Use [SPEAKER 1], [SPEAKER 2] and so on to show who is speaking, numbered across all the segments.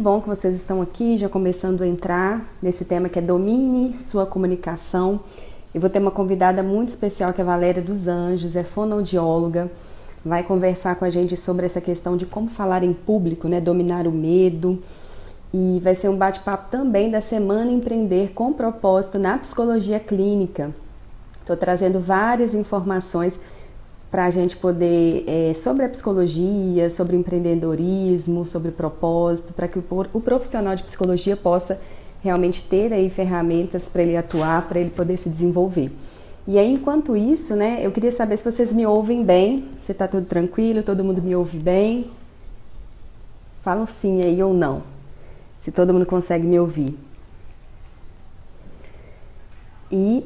[SPEAKER 1] Bom que vocês estão aqui, já começando a entrar nesse tema que é domine sua comunicação. Eu vou ter uma convidada muito especial que é a Valéria dos Anjos, é fonoaudióloga, vai conversar com a gente sobre essa questão de como falar em público, né, dominar o medo. E vai ser um bate-papo também da Semana Empreender com Propósito na Psicologia Clínica. Estou trazendo várias informações para a gente poder, sobre a psicologia, sobre empreendedorismo, sobre propósito, para que o profissional de psicologia possa realmente ter aí ferramentas para ele atuar, para ele poder se desenvolver. E aí, enquanto isso, né, eu queria saber se vocês me ouvem bem, se está tudo tranquilo, todo mundo me ouve bem. Falam sim aí ou não, se todo mundo consegue me ouvir. E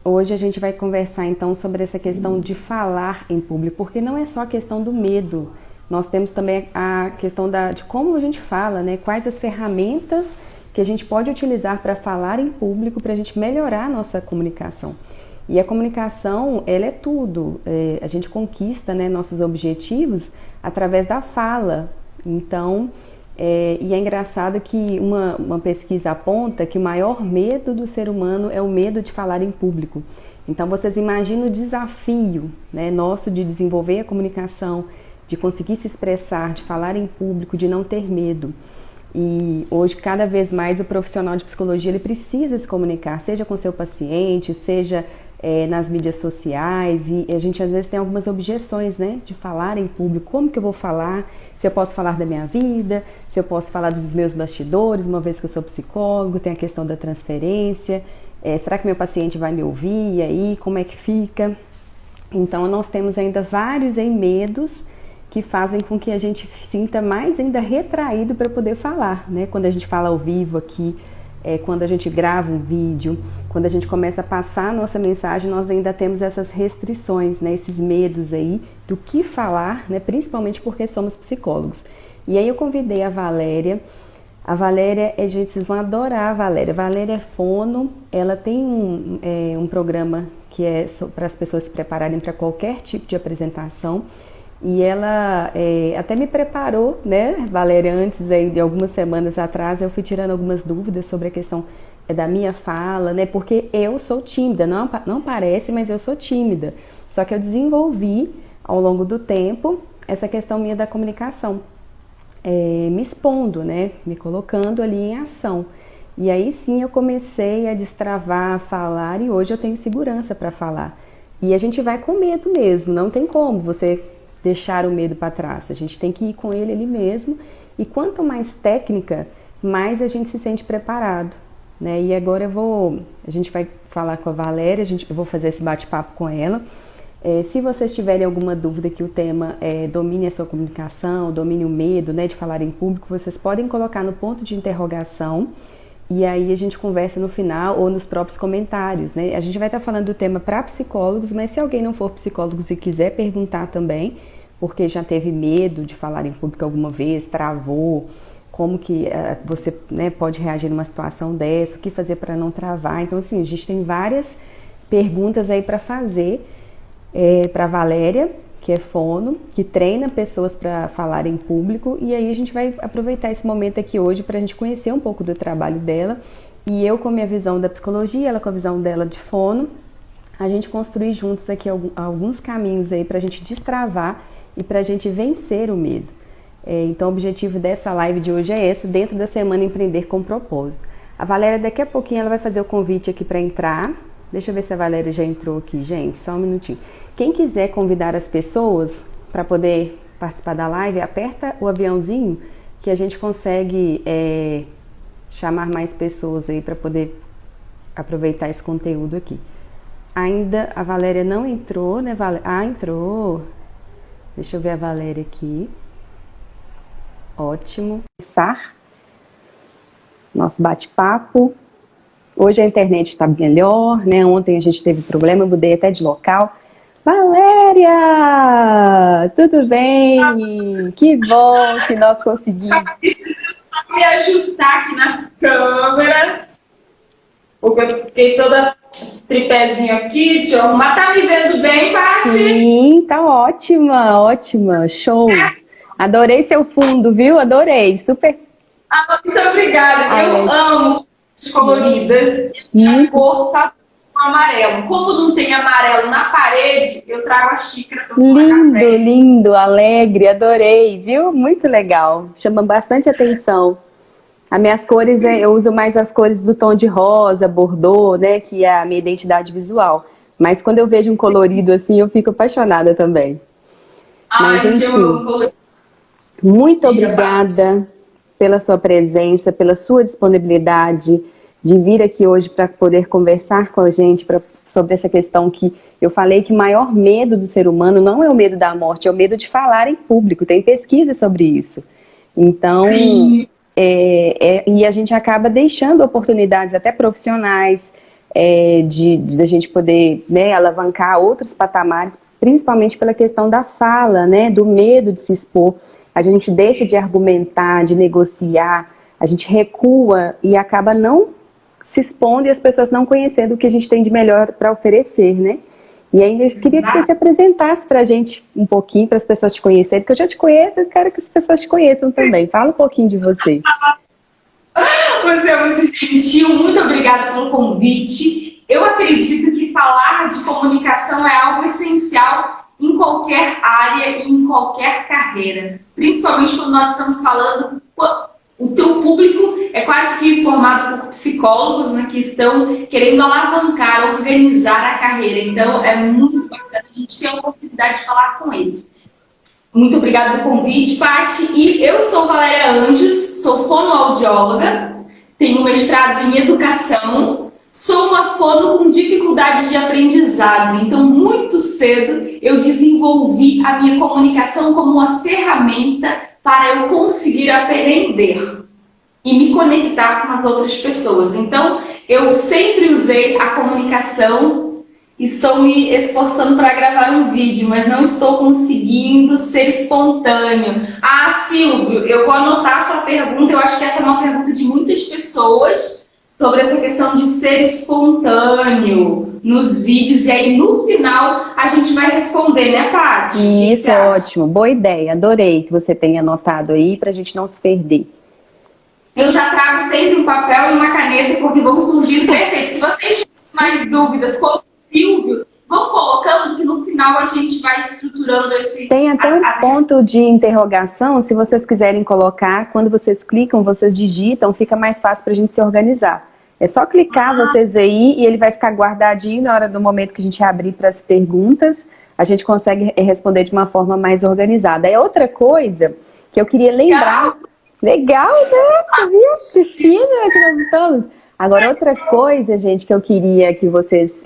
[SPEAKER 1] hoje a gente vai conversar então sobre essa questão de falar em público, porque não é só a questão do medo, nós temos também a questão de como a gente fala, né? Quais as ferramentas que a gente pode utilizar para falar em público, para a gente melhorar a nossa comunicação. E a comunicação, ela é tudo, a gente conquista, né, nossos objetivos através da fala. Então, e é engraçado que uma pesquisa aponta que o maior medo do ser humano é o medo de falar em público. Então vocês imaginam o desafio, né, nosso de desenvolver a comunicação, de conseguir se expressar, de falar em público, de não ter medo. E hoje cada vez mais o profissional de psicologia ele precisa se comunicar, seja com seu paciente, seja nas mídias sociais, e a gente às vezes tem algumas objeções, né, de falar em público. Como que eu vou falar? Se eu posso falar da minha vida, se eu posso falar dos meus bastidores, uma vez que eu sou psicólogo, tem a questão da transferência, será que meu paciente vai me ouvir, e aí como é que fica? Então nós temos ainda vários medos que fazem com que a gente sinta mais ainda retraído para poder falar, né? Quando a gente fala ao vivo aqui, quando a gente grava um vídeo, quando a gente começa a passar a nossa mensagem, nós ainda temos essas restrições, né, esses medos aí do que falar, né, principalmente porque somos psicólogos. E aí eu convidei a Valéria, gente, vocês vão adorar a Valéria. A Valéria é fono, ela tem um programa que é para as pessoas se prepararem para qualquer tipo de apresentação. E ela até me preparou, né, Valéria, antes aí, de algumas semanas atrás, eu fui tirando algumas dúvidas sobre a questão da minha fala, né, porque eu sou tímida, não parece, mas eu sou tímida. Só que eu desenvolvi, ao longo do tempo, essa questão minha da comunicação, me expondo, né, me colocando ali em ação. E aí sim eu comecei a destravar, a falar, e hoje eu tenho segurança para falar. E a gente vai com medo mesmo, não tem como você deixar o medo para trás, a gente tem que ir com ele ali mesmo, e quanto mais técnica, mais a gente se sente preparado, né? E agora a gente vai falar com a Valéria, eu vou fazer esse bate-papo com ela. Se vocês tiverem alguma dúvida que o tema domine a sua comunicação, domine o medo, né, de falar em público, vocês podem colocar no ponto de interrogação, e aí a gente conversa no final ou nos próprios comentários, né? A gente vai estar falando do tema para psicólogos, mas se alguém não for psicólogo e quiser perguntar também, porque já teve medo de falar em público alguma vez, travou, como que você, né, pode reagir numa situação dessa, o que fazer para não travar. Então, assim, a gente tem várias perguntas aí para fazer para a Valéria, que é fono, que treina pessoas para falar em público, e aí a gente vai aproveitar esse momento aqui hoje para a gente conhecer um pouco do trabalho dela, e eu com a minha visão da psicologia, ela com a visão dela de fono, a gente construir juntos aqui alguns caminhos aí para a gente destravar e para a gente vencer o medo. Então o objetivo dessa live de hoje é esse, dentro da Semana Empreender com Propósito. A Valéria daqui a pouquinho ela vai fazer o convite aqui para entrar. Deixa eu ver se a Valéria já entrou aqui, gente, só um minutinho. Quem quiser convidar as pessoas para poder participar da live, aperta o aviãozinho que a gente consegue chamar mais pessoas aí para poder aproveitar esse conteúdo aqui. Ainda a Valéria não entrou, né, Valéria? Ah, entrou. Deixa eu ver a Valéria aqui. Ótimo. Começar nosso bate-papo. Hoje a internet está melhor, né? Ontem a gente teve problema, eu mudei até de local. Valéria! Tudo bem? Que bom que nós conseguimos.
[SPEAKER 2] Me ajustar aqui nas câmeras, porque eu fiquei toda tripézinho aqui, deixa eu arrumar. Tá me vendo bem, Paty?
[SPEAKER 1] Sim, tá ótima, ótima, show. Adorei seu fundo, viu? Adorei, super.
[SPEAKER 2] Muito obrigada. Eu amo cores coloridas. A cor tá amarelo. Como não tem amarelo na parede, eu trago a xícara para tomar café.
[SPEAKER 1] Lindo, alegre, adorei, viu? Muito legal. Chama bastante atenção. As minhas cores, eu uso mais as cores do tom de rosa, bordô, né? Que é a minha identidade visual. Mas quando eu vejo um colorido assim, eu fico apaixonada também. Mas, enfim, muito obrigada pela sua presença, pela sua disponibilidade de vir aqui hoje para poder conversar com a gente sobre essa questão que eu falei que o maior medo do ser humano não é o medo da morte, é o medo de falar em público. Tem pesquisa sobre isso. Então, e a gente acaba deixando oportunidades até profissionais de a gente poder, né, alavancar outros patamares, principalmente pela questão da fala, né, do medo de se expor. A gente deixa de argumentar, de negociar, a gente recua e acaba não se expondo e as pessoas não conhecendo o que a gente tem de melhor para oferecer, né? E ainda eu queria que você se apresentasse para a gente um pouquinho, para as pessoas te conhecerem, porque eu já te conheço, eu quero que as pessoas te conheçam também. Fala um pouquinho de você.
[SPEAKER 2] Você é muito gentil, muito obrigada pelo convite. Eu acredito que falar de comunicação é algo essencial em qualquer área e em qualquer carreira. Principalmente quando nós estamos falando, o teu público é quase que formado por psicólogos, né, que estão querendo alavancar, organizar a carreira. Então, é muito bacana a gente ter a oportunidade de falar com eles. Muito obrigada pelo convite, Paty. E eu sou Valéria Anjos, sou fonoaudióloga, tenho mestrado em educação, sou uma fono com dificuldade de aprendizado. Então, muito cedo, eu desenvolvi a minha comunicação como uma ferramenta para eu conseguir aprender e me conectar com as outras pessoas. Então, eu sempre usei a comunicação. Estou me esforçando para gravar um vídeo, mas não estou conseguindo ser espontâneo. Ah, Silvio, eu vou anotar a sua pergunta. Eu acho que essa é uma pergunta de muitas pessoas sobre essa questão de ser espontâneo nos vídeos. E aí, no final, a gente vai responder, né, Paty?
[SPEAKER 1] Isso, é ótimo. Boa ideia. Adorei que você tenha anotado aí para a gente não se perder.
[SPEAKER 2] Eu já trago sempre um papel e uma caneta, porque vão surgir perfeitos. Se vocês tiverem mais dúvidas, Silvio, vão colocando que no final a gente vai estruturando esse...
[SPEAKER 1] Tem até um ponto de interrogação, se vocês quiserem colocar, quando vocês clicam, vocês digitam, fica mais fácil para a gente se organizar. É só clicar vocês aí e ele vai ficar guardadinho na hora do momento que a gente abrir para as perguntas, a gente consegue responder de uma forma mais organizada. É outra coisa que eu queria lembrar... Legal, né? Você viu? Que fina que nós estamos. Agora, outra coisa, gente, que eu queria que vocês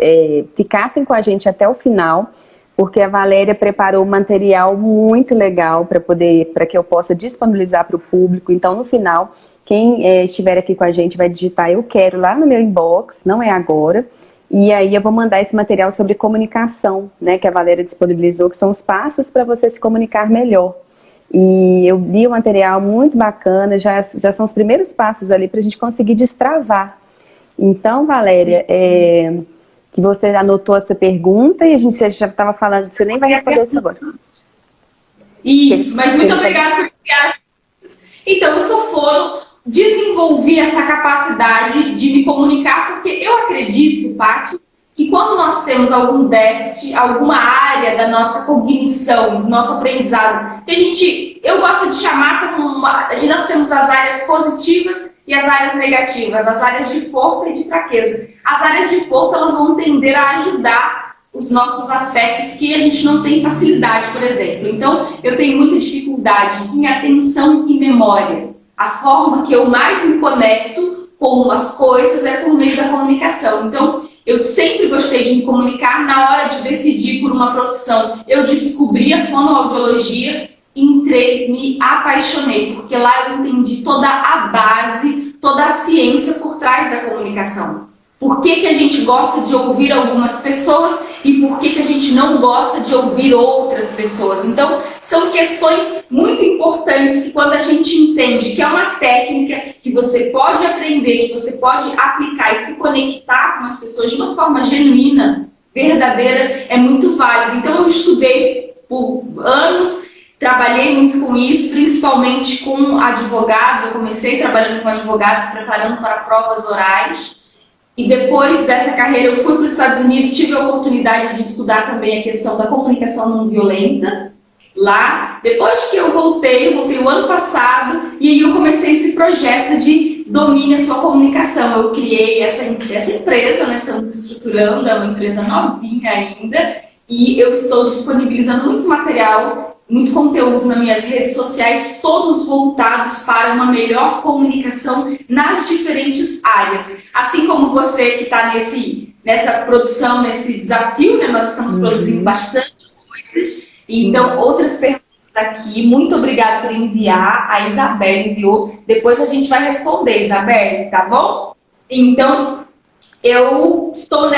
[SPEAKER 1] ficassem com a gente até o final, porque a Valéria preparou um material muito legal para que eu possa disponibilizar para o público. Então, no final, quem estiver aqui com a gente vai digitar "eu quero" lá no meu inbox, não é agora, e aí eu vou mandar esse material sobre comunicação, né, que a Valéria disponibilizou, que são os passos para você se comunicar melhor. E eu li o material muito bacana, já são os primeiros passos ali para a gente conseguir destravar. Então, Valéria, que você anotou essa pergunta e a gente já estava falando, você nem vai responder isso agora.
[SPEAKER 2] Isso, mas muito obrigada por enviar. Então, eu sou fono, desenvolvi essa capacidade de me comunicar, porque eu acredito, Paty, que quando nós temos algum déficit, alguma área da nossa cognição, do nosso aprendizado, que eu gosto de chamar como nós temos as áreas positivas e as áreas negativas, as áreas de força e de fraqueza. As áreas de força, elas vão tender a ajudar os nossos aspectos que a gente não tem facilidade, por exemplo. Então, eu tenho muita dificuldade em atenção e memória. A forma que eu mais me conecto com as coisas é por meio da comunicação. Então, eu sempre gostei de me comunicar. Na hora de decidir por uma profissão, eu descobri a fonoaudiologia, entrei, me apaixonei, porque lá eu entendi toda a base, toda a ciência por trás da comunicação. Por que a gente gosta de ouvir algumas pessoas e por que a gente não gosta de ouvir outras pessoas. Então, são questões muito importantes que quando a gente entende que é uma técnica que você pode aprender, que você pode aplicar e se conectar com as pessoas de uma forma genuína, verdadeira, é muito válido. Então, eu estudei por anos Trabalhei muito com isso, principalmente com advogados. Eu comecei trabalhando com advogados, preparando para provas orais. E depois dessa carreira, eu fui para os Estados Unidos, tive a oportunidade de estudar também a questão da comunicação não violenta lá. Depois que eu voltei o ano passado, e aí eu comecei esse projeto de domine a sua comunicação. Eu criei essa empresa, nós estamos estruturando, é uma empresa novinha ainda, e eu estou disponibilizando muito material, muito conteúdo nas minhas redes sociais, todos voltados para uma melhor comunicação nas diferentes áreas. Assim como você que está nessa produção, nesse desafio, né? Nós estamos produzindo bastante coisas. Então, outras perguntas aqui. Muito obrigada por enviar. A Isabelle enviou. Depois a gente vai responder, Isabelle, tá bom? Então, eu estou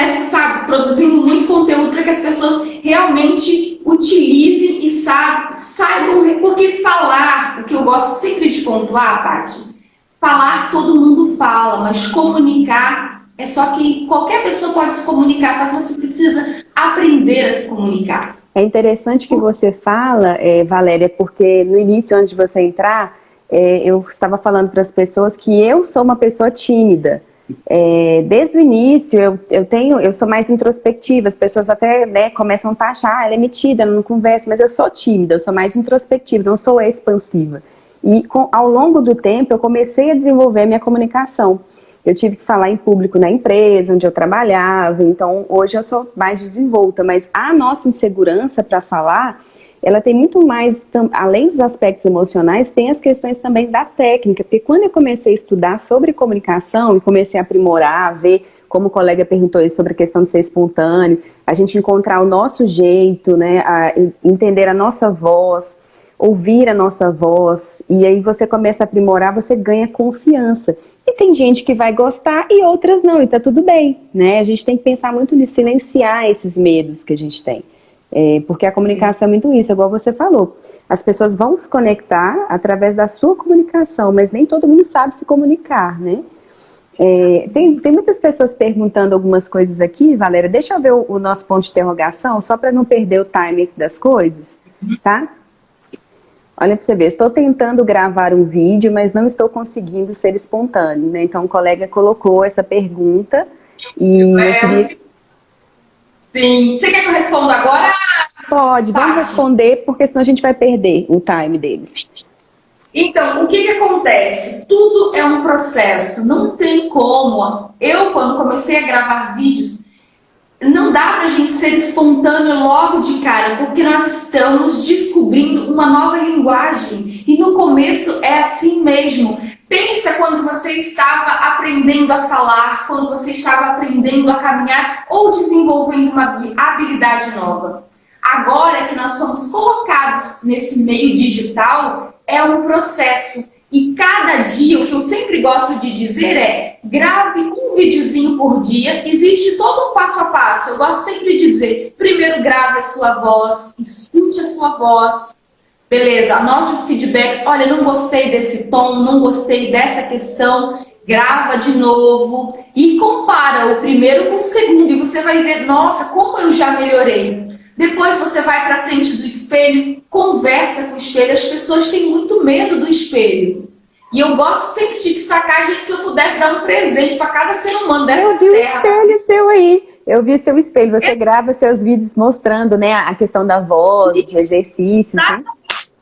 [SPEAKER 2] produzindo muito conteúdo para que as pessoas realmente utilizem e saibam, porque falar, o que eu gosto sempre de pontuar, Paty, falar todo mundo fala, mas comunicar é só que qualquer pessoa pode se comunicar, só que você precisa aprender a se comunicar.
[SPEAKER 1] É interessante que você fala, Valéria, porque no início, antes de você entrar, eu estava falando para as pessoas que eu sou uma pessoa tímida. Desde o início eu sou mais introspectiva, as pessoas até, né, começam a taxar, ela é metida, ela não conversa, mas eu sou tímida, eu sou mais introspectiva, não sou expansiva. E ao longo do tempo eu comecei a desenvolver a minha comunicação. Eu tive que falar em público na empresa onde eu trabalhava, então hoje eu sou mais desenvolta, mas a nossa insegurança para falar, ela tem muito mais, além dos aspectos emocionais, tem as questões também da técnica, porque quando eu comecei a estudar sobre comunicação e comecei a aprimorar, a ver, como o colega perguntou isso, sobre a questão de ser espontâneo, a gente encontrar o nosso jeito, né, entender a nossa voz, ouvir a nossa voz, e aí você começa a aprimorar, você ganha confiança. E tem gente que vai gostar e outras não, e tá tudo bem, né? A gente tem que pensar muito nisso, silenciar esses medos que a gente tem. Porque a comunicação é muito isso, igual você falou. As pessoas vão se conectar através da sua comunicação, mas nem todo mundo sabe se comunicar, né? Tem muitas pessoas perguntando algumas coisas aqui, Valéria. Deixa eu ver o nosso ponto de interrogação, só para não perder o time das coisas, tá? Olha para você ver, estou tentando gravar um vídeo, mas não estou conseguindo ser espontâneo, né? Então o colega colocou essa pergunta e eu queria...
[SPEAKER 2] Sim. Você quer que eu responda agora?
[SPEAKER 1] Pode, vamos responder, porque senão a gente vai perder o time deles.
[SPEAKER 2] Então, o que acontece? Tudo é um processo, não tem como. Eu, quando comecei a gravar vídeos, não dá pra gente ser espontâneo logo de cara, porque nós estamos descobrindo uma nova linguagem. E no começo é assim mesmo. Pensa quando você estava aprendendo a falar, quando você estava aprendendo a caminhar ou desenvolvendo uma habilidade nova. Agora que nós somos colocados nesse meio digital, é um processo. E cada dia, o que eu sempre gosto de dizer é, grave um videozinho por dia, existe todo um passo a passo. Eu gosto sempre de dizer, primeiro grave a sua voz, escute a sua voz, beleza, anote os feedbacks, olha, não gostei desse tom, não gostei dessa questão, grava de novo e compara o primeiro com o segundo e você vai ver, nossa, como eu já melhorei. Depois você vai para frente do espelho, conversa com o espelho. As pessoas têm muito medo do espelho. E eu gosto sempre de destacar, gente, se eu pudesse dar um presente para cada ser humano dessa terra.
[SPEAKER 1] Eu vi o espelho seu aí. Eu vi seu espelho. Você grava seus vídeos mostrando, né, a questão da voz, de exercícios. Né?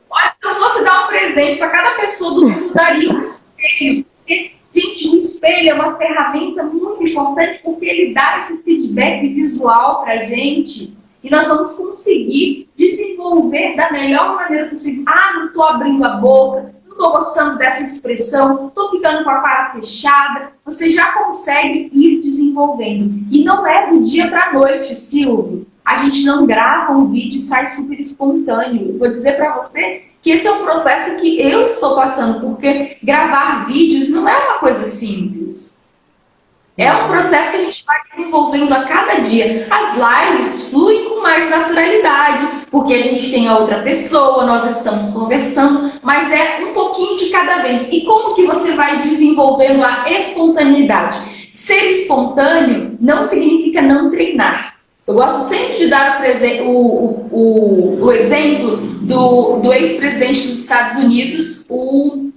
[SPEAKER 2] Olha, se eu fosse dar um presente para cada pessoa do mundo, daria um espelho. Porque, gente, o espelho é uma ferramenta muito importante porque ele dá esse feedback visual para a gente. E nós vamos conseguir desenvolver da melhor maneira possível. Ah, não estou abrindo a boca, não estou gostando dessa expressão, estou ficando com a cara fechada. Você já consegue ir desenvolvendo. E não é do dia para a noite, Silvio. A gente não grava um vídeo e sai super espontâneo. Eu vou dizer para você que esse é um processo que eu estou passando, porque gravar vídeos não é uma coisa simples. É um processo que a gente vai desenvolvendo a cada dia. As lives fluem com mais naturalidade, porque a gente tem a outra pessoa, nós estamos conversando, mas é um pouquinho de cada vez. E como que você vai desenvolvendo a espontaneidade? Ser espontâneo não significa não treinar. Eu gosto sempre de dar o exemplo do ex-presidente dos Estados Unidos, o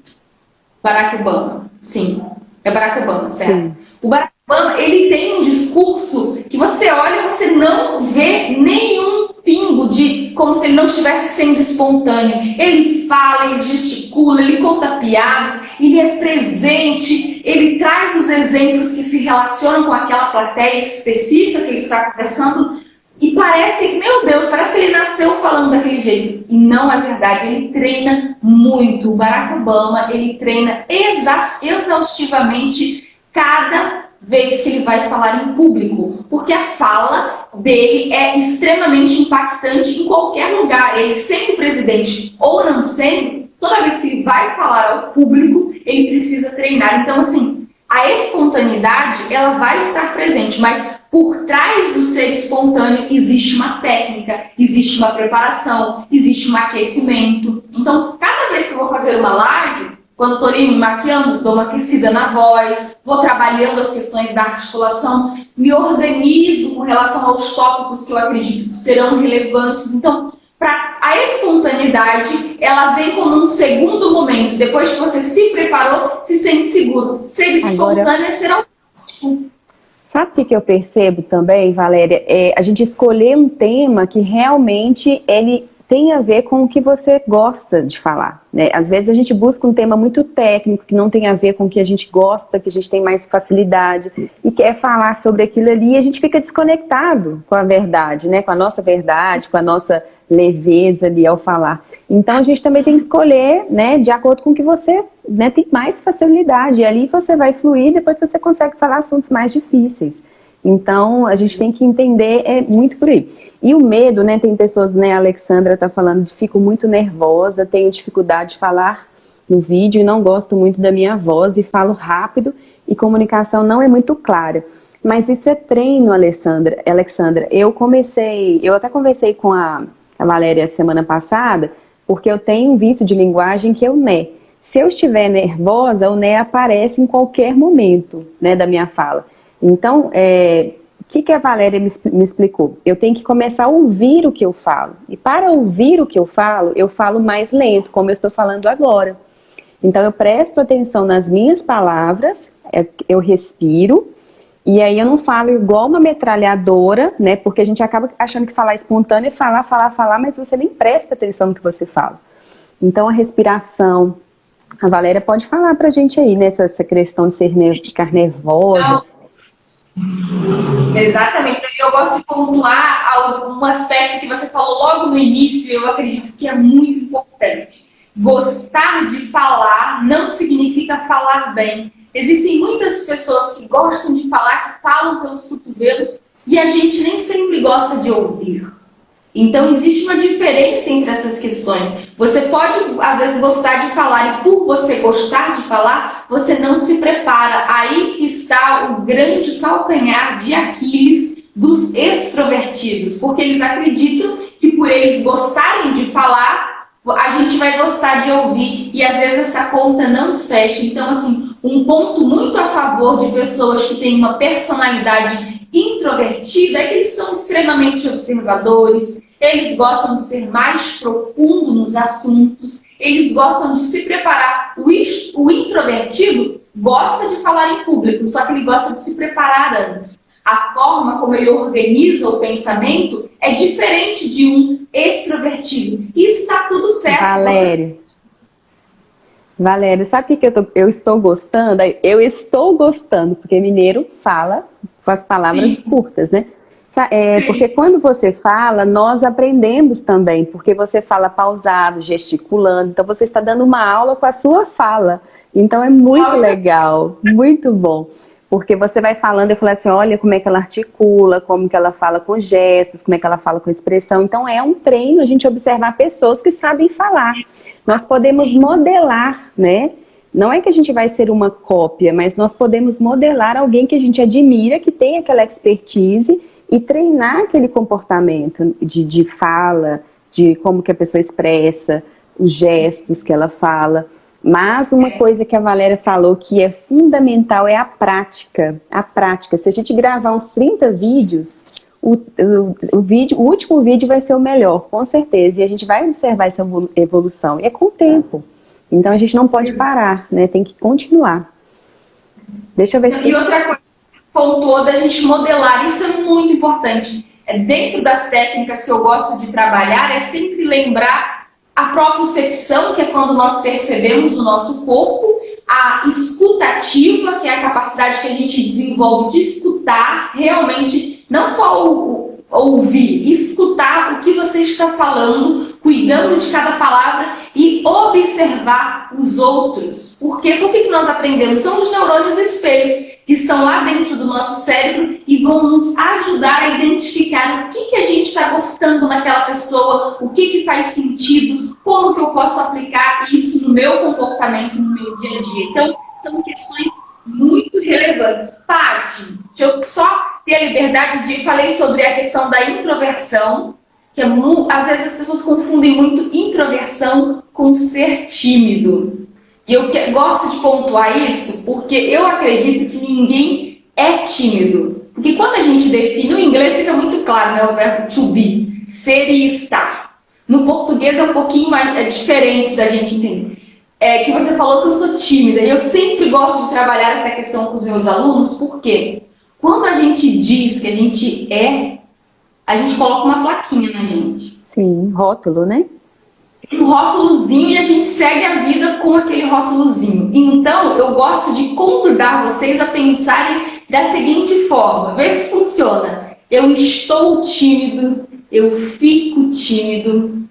[SPEAKER 2] Barack Obama. Sim, é Barack Obama, certo? Sim. O Barack Obama, ele tem um discurso que você olha e você não vê nenhum pingo de como se ele não estivesse sendo espontâneo. Ele fala, ele gesticula, ele conta piadas, ele é presente, ele traz os exemplos que se relacionam com aquela plateia específica que ele está conversando e parece, meu Deus, parece que ele nasceu falando daquele jeito. E não é verdade, ele treina muito. O Barack Obama, ele treina exaustivamente cada vez que ele vai falar em público, porque a fala dele é extremamente impactante em qualquer lugar. Ele sendo presidente ou não sendo, toda vez que ele vai falar ao público, ele precisa treinar. Então, assim, a espontaneidade, ela vai estar presente, mas por trás do ser espontâneo existe uma técnica, existe uma preparação, existe um aquecimento. Então, cada vez que eu vou fazer uma live, quando estou ali me maquiando, dou uma aquecida na voz, vou trabalhando as questões da articulação, me organizo com relação aos tópicos que eu acredito que serão relevantes. Então, a espontaneidade, ela vem como um segundo momento. Depois que você se preparou, se sente seguro. Ser espontâneo é ser autêntico.
[SPEAKER 1] Sabe o que eu percebo também, Valéria? A gente escolher um tema que realmente ele tem a ver com o que você gosta de falar, né? Às vezes a gente busca um tema muito técnico, que não tem a ver com o que a gente gosta, que a gente tem mais facilidade, e quer falar sobre aquilo ali, e a gente fica desconectado com a verdade, né? Com a nossa verdade, com a nossa leveza ali ao falar. Então a gente também tem que escolher, né, de acordo com o que você, né, tem mais facilidade, e ali você vai fluir, depois você consegue falar assuntos mais difíceis. Então a gente tem que entender muito por aí. E o medo, né, tem pessoas, né, a Alexandra está falando, fico muito nervosa, tenho dificuldade de falar no vídeo e não gosto muito da minha voz e falo rápido e comunicação não é muito clara. Mas isso é treino, Alexandra. Eu até conversei com a Valéria semana passada, porque eu tenho um vício de linguagem que é o né. Se eu estiver nervosa, o né aparece em qualquer momento, né, da minha fala. Então, o que a Valéria me explicou? Eu tenho que começar a ouvir o que eu falo. E para ouvir o que eu falo mais lento, como eu estou falando agora. Então, eu presto atenção nas minhas palavras, eu respiro, e aí eu não falo igual uma metralhadora, né? Porque a gente acaba achando que falar espontâneo é falar, mas você nem presta atenção no que você fala. Então, a respiração. A Valéria pode falar pra gente aí, né? Essa questão de ficar nervosa.
[SPEAKER 2] Exatamente. Eu gosto de pontuar um aspecto que você falou logo no início, eu acredito que é muito importante. Gostar de falar não significa falar bem. Existem muitas pessoas que gostam de falar, que falam pelos cotovelos, e a gente nem sempre gosta de ouvir. Então, existe uma diferença entre essas questões. Você pode, às vezes, gostar de falar, e por você gostar de falar, você não se prepara. Aí que está o grande calcanhar de Aquiles dos extrovertidos, porque eles acreditam que por eles gostarem de falar, a gente vai gostar de ouvir, e às vezes essa conta não fecha. Então, assim, um ponto muito a favor de pessoas que têm uma personalidade introvertida é que eles são extremamente observadores, eles gostam de ser mais profundo nos assuntos, eles gostam de se preparar. O introvertido gosta de falar em público, só que ele gosta de se preparar antes. A forma como ele organiza o pensamento é diferente de um extrovertido. E está tudo certo.
[SPEAKER 1] Valéria, sabe o que eu estou gostando? Eu estou gostando, porque mineiro fala com as palavras curtas, né? Porque quando você fala, nós aprendemos também, porque você fala pausado, gesticulando, então você está dando uma aula com a sua fala. Então é muito legal, muito bom. Porque você vai falando e fala assim, olha como é que ela articula, como que ela fala com gestos, como é que ela fala com expressão. Então é um treino a gente observar pessoas que sabem falar. Nós podemos modelar, né? Não é que a gente vai ser uma cópia, mas nós podemos modelar alguém que a gente admira, que tem aquela expertise e treinar aquele comportamento de fala, de como que a pessoa expressa, os gestos que ela fala. Mas uma coisa que a Valéria falou que é fundamental é a prática. A prática. Se a gente gravar uns 30 vídeos, o último vídeo vai ser o melhor, com certeza. E a gente vai observar essa evolução. E é com o tempo. Então a gente não pode parar, né? Tem que continuar. Deixa eu ver se...
[SPEAKER 2] E outra coisa que pontuou da gente modelar, isso é muito importante. Dentro das técnicas que eu gosto de trabalhar, é sempre lembrar a propriocepção, que é quando nós percebemos o nosso corpo, a escutativa, que é a capacidade que a gente desenvolve de escutar realmente, não só ouvir, escutar o que você está falando, cuidando de cada palavra e observar os outros. Por quê? Porque que nós aprendemos? São os neurônios espelhos que estão lá dentro do nosso cérebro e vão nos ajudar a identificar o que a gente está gostando naquela pessoa, o que faz sentido, como que eu posso aplicar isso no meu comportamento, no meu dia a dia. Então, são questões muito relevantes. Paty, deixa eu só ter a liberdade de... Falei sobre a questão da introversão, que às vezes as pessoas confundem muito introversão com ser tímido. E eu gosto de pontuar isso porque eu acredito que ninguém é tímido. Porque quando a gente define, no inglês fica muito claro, né, o verbo to be, ser e estar. No português é um pouquinho mais diferente da gente entender. Que você falou que eu sou tímida. E eu sempre gosto de trabalhar essa questão com os meus alunos, porque quando a gente diz que a gente a gente coloca uma plaquinha na gente.
[SPEAKER 1] Sim, rótulo, né?
[SPEAKER 2] Um rótulozinho e a gente segue a vida com aquele rótulozinho. Então, eu gosto de convidar vocês a pensarem da seguinte forma. Vê se funciona. Eu estou tímido, eu fico tímido.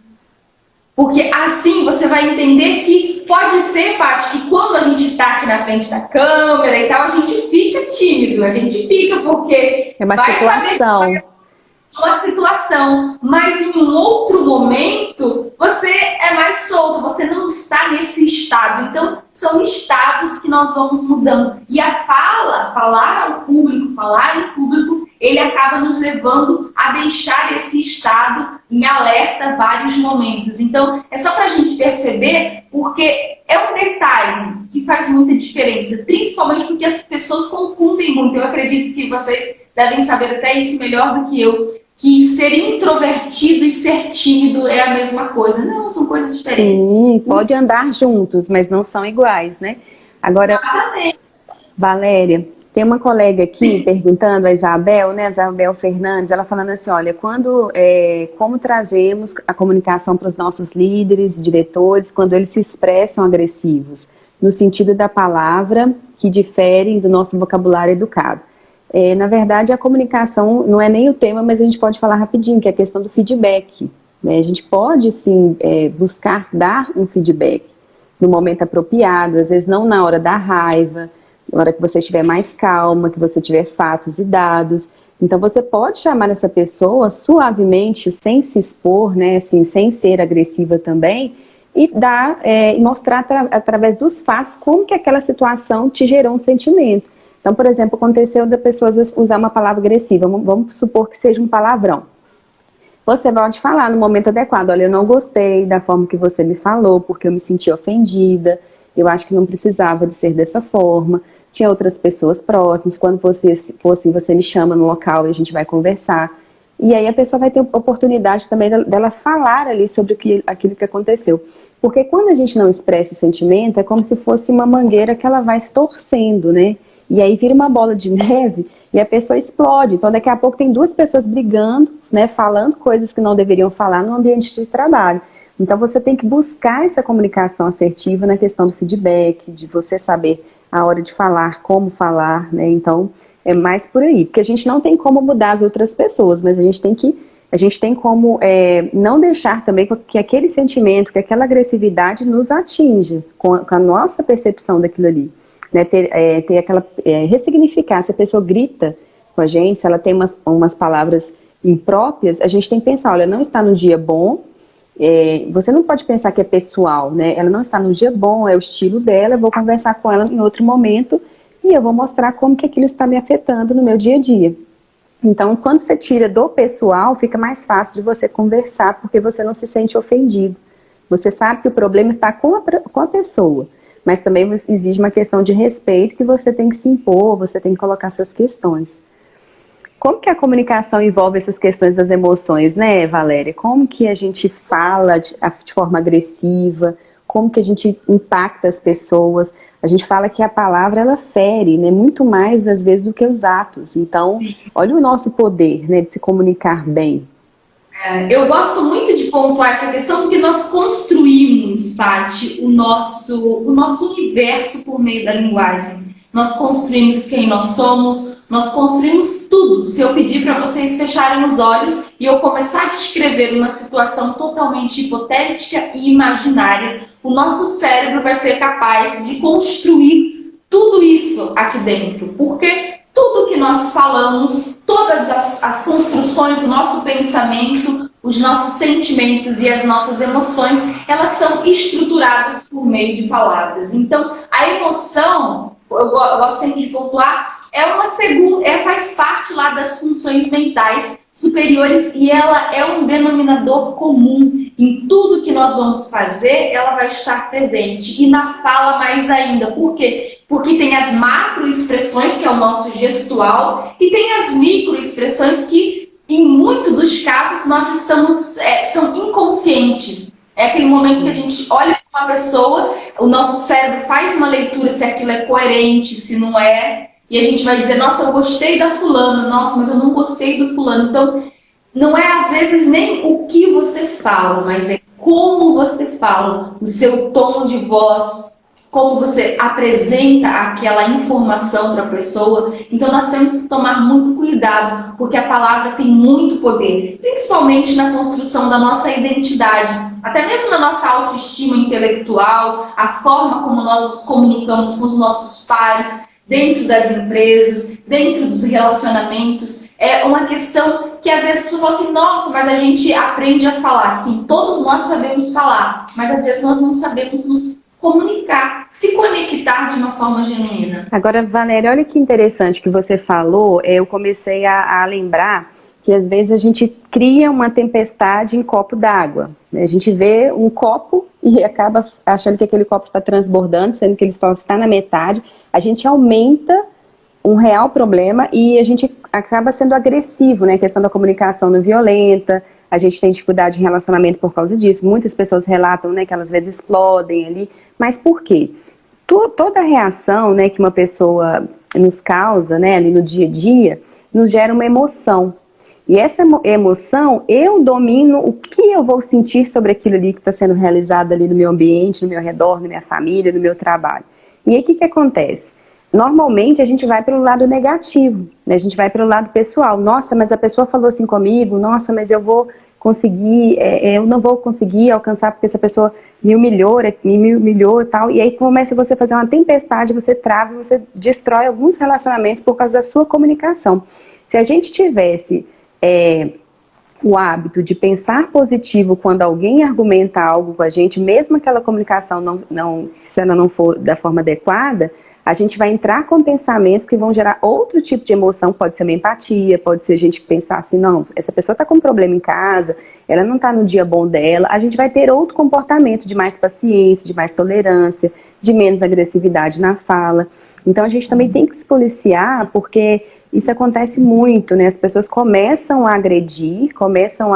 [SPEAKER 2] Porque assim você vai entender que pode ser, Paty, que quando a gente está aqui na frente da câmera e tal, a gente fica tímido. A gente fica porque
[SPEAKER 1] é uma
[SPEAKER 2] vai
[SPEAKER 1] situação.
[SPEAKER 2] saber uma situação, mas em um outro momento você é mais solto, você não está nesse estado. Então, são estados que nós vamos mudando. E a falar ao público, falar em público, ele acaba nos levando a deixar esse estado em alerta vários momentos. Então, é só para a gente perceber, porque é um detalhe que faz muita diferença, principalmente porque as pessoas confundem muito. Eu acredito que vocês devem saber até isso melhor do que eu, que ser introvertido e ser tímido é a mesma coisa. Não, são coisas diferentes.
[SPEAKER 1] Sim, pode andar juntos, mas não são iguais, né? Agora,
[SPEAKER 2] exatamente.
[SPEAKER 1] Valéria, tem uma colega aqui perguntando, a Isabel, né? A Isabel Fernandes, ela falando assim, olha, como trazemos a comunicação para os nossos líderes, diretores, quando eles se expressam agressivos, no sentido da palavra que diferem do nosso vocabulário educado. Na verdade, a comunicação não é nem o tema, mas a gente pode falar rapidinho, que é a questão do feedback. Né? A gente pode, sim, buscar dar um feedback no momento apropriado, às vezes não na hora da raiva, na hora que você estiver mais calma, que você tiver fatos e dados. Então, você pode chamar essa pessoa suavemente, sem se expor, né? Assim, sem ser agressiva também, e mostrar através dos fatos como que aquela situação te gerou um sentimento. Então, por exemplo, aconteceu da pessoa usar uma palavra agressiva, vamos supor que seja um palavrão. Você pode falar no momento adequado, olha, eu não gostei da forma que você me falou, porque eu me senti ofendida, eu acho que não precisava de ser dessa forma, tinha outras pessoas próximas, quando você me chama no local e a gente vai conversar. E aí a pessoa vai ter oportunidade também dela falar ali sobre aquilo que aconteceu. Porque quando a gente não expressa o sentimento, é como se fosse uma mangueira que ela vai se torcendo, né? E aí vira uma bola de neve e a pessoa explode. Então daqui a pouco tem duas pessoas brigando, né, falando coisas que não deveriam falar no ambiente de trabalho. Então você tem que buscar essa comunicação assertiva na questão do feedback, de você saber a hora de falar, como falar, né? Então é mais por aí. Porque a gente não tem como mudar as outras pessoas, mas a gente tem como não deixar também que aquele sentimento, que aquela agressividade nos atinja com a nossa percepção daquilo ali. Né, ressignificar. Se a pessoa grita com a gente, se ela tem umas palavras impróprias, a gente tem que pensar, olha, não está num dia bom, você não pode pensar que é pessoal, né? Ela não está num dia bom, é o estilo dela, eu vou conversar com ela em outro momento e eu vou mostrar como que aquilo está me afetando no meu dia a dia. Então, quando você tira do pessoal, fica mais fácil de você conversar, porque você não se sente ofendido. Você sabe que o problema está com a pessoa. Mas também exige uma questão de respeito que você tem que se impor, você tem que colocar suas questões. Como que a comunicação envolve essas questões das emoções, né, Valéria? Como que a gente fala de forma agressiva? Como que a gente impacta as pessoas? A gente fala que a palavra, ela fere, né, muito mais às vezes do que os atos. Então, olha o nosso poder, né, de se comunicar bem.
[SPEAKER 2] Eu gosto muito de pontuar essa questão porque nós construímos, Paty, o nosso universo por meio da linguagem. Nós construímos quem nós somos, nós construímos tudo. Se eu pedir para vocês fecharem os olhos e eu começar a descrever uma situação totalmente hipotética e imaginária, o nosso cérebro vai ser capaz de construir tudo isso aqui dentro. Porque tudo que nós falamos, todas as construções do nosso pensamento, os nossos sentimentos e as nossas emoções, elas são estruturadas por meio de palavras. Então, a emoção, eu gosto sempre de pontuar, faz parte lá das funções mentais superiores e ela é um denominador comum. Em tudo que nós vamos fazer, ela vai estar presente. E na fala mais ainda. Por quê? Porque tem as macroexpressões, que é o nosso gestual, e tem as microexpressões que, em muitos dos casos, são inconscientes. É aquele momento que a gente olha para uma pessoa, o nosso cérebro faz uma leitura se aquilo é coerente, se não é, e a gente vai dizer, nossa, eu gostei da fulana, nossa, mas eu não gostei do fulano. Então, não é às vezes nem o que você fala, mas é como você fala, o seu tom de voz, como você apresenta aquela informação para a pessoa. Então nós temos que tomar muito cuidado, porque a palavra tem muito poder, principalmente na construção da nossa identidade, até mesmo na nossa autoestima intelectual, a forma como nós nos comunicamos com os nossos pares, dentro das empresas, dentro dos relacionamentos. É uma questão que às vezes as pessoas falam assim, nossa, mas a gente aprende a falar. Sim, todos nós sabemos falar, mas às vezes nós não sabemos nos comunicar, se conectar de uma forma genuína.
[SPEAKER 1] Agora, Valéria, olha que interessante que você falou, eu comecei a lembrar que às vezes a gente cria uma tempestade em copo d'água. A gente vê um copo e acaba achando que aquele copo está transbordando, sendo que ele só está na metade. A gente aumenta um real problema e a gente acaba sendo agressivo, né? A questão da comunicação não violenta, a gente tem dificuldade em relacionamento por causa disso. Muitas pessoas relatam, né, que elas às vezes explodem ali. Mas por quê? Toda reação, né, que uma pessoa nos causa, né, ali no dia a dia, nos gera uma emoção. E essa emoção, eu domino o que eu vou sentir sobre aquilo ali que está sendo realizado ali no meu ambiente, no meu redor, na minha família, no meu trabalho. E aí o que acontece? Normalmente a gente vai pelo lado negativo, né? A gente vai pelo lado pessoal. Nossa, mas a pessoa falou assim comigo, nossa, mas eu vou conseguir, eu não vou conseguir alcançar porque essa pessoa me humilhou e tal. E aí começa você a fazer uma tempestade, você trava, você destrói alguns relacionamentos por causa da sua comunicação. Se a gente tivesse o hábito de pensar positivo quando alguém argumenta algo com a gente, mesmo aquela comunicação se ela não for da forma adequada, a gente vai entrar com pensamentos que vão gerar outro tipo de emoção, pode ser uma empatia, pode ser a gente pensar assim, não, essa pessoa está com um problema em casa, ela não está no dia bom dela, a gente vai ter outro comportamento de mais paciência, de mais tolerância, de menos agressividade na fala. Então a gente também tem que se policiar, porque isso acontece muito, né? As pessoas começam a agredir, começam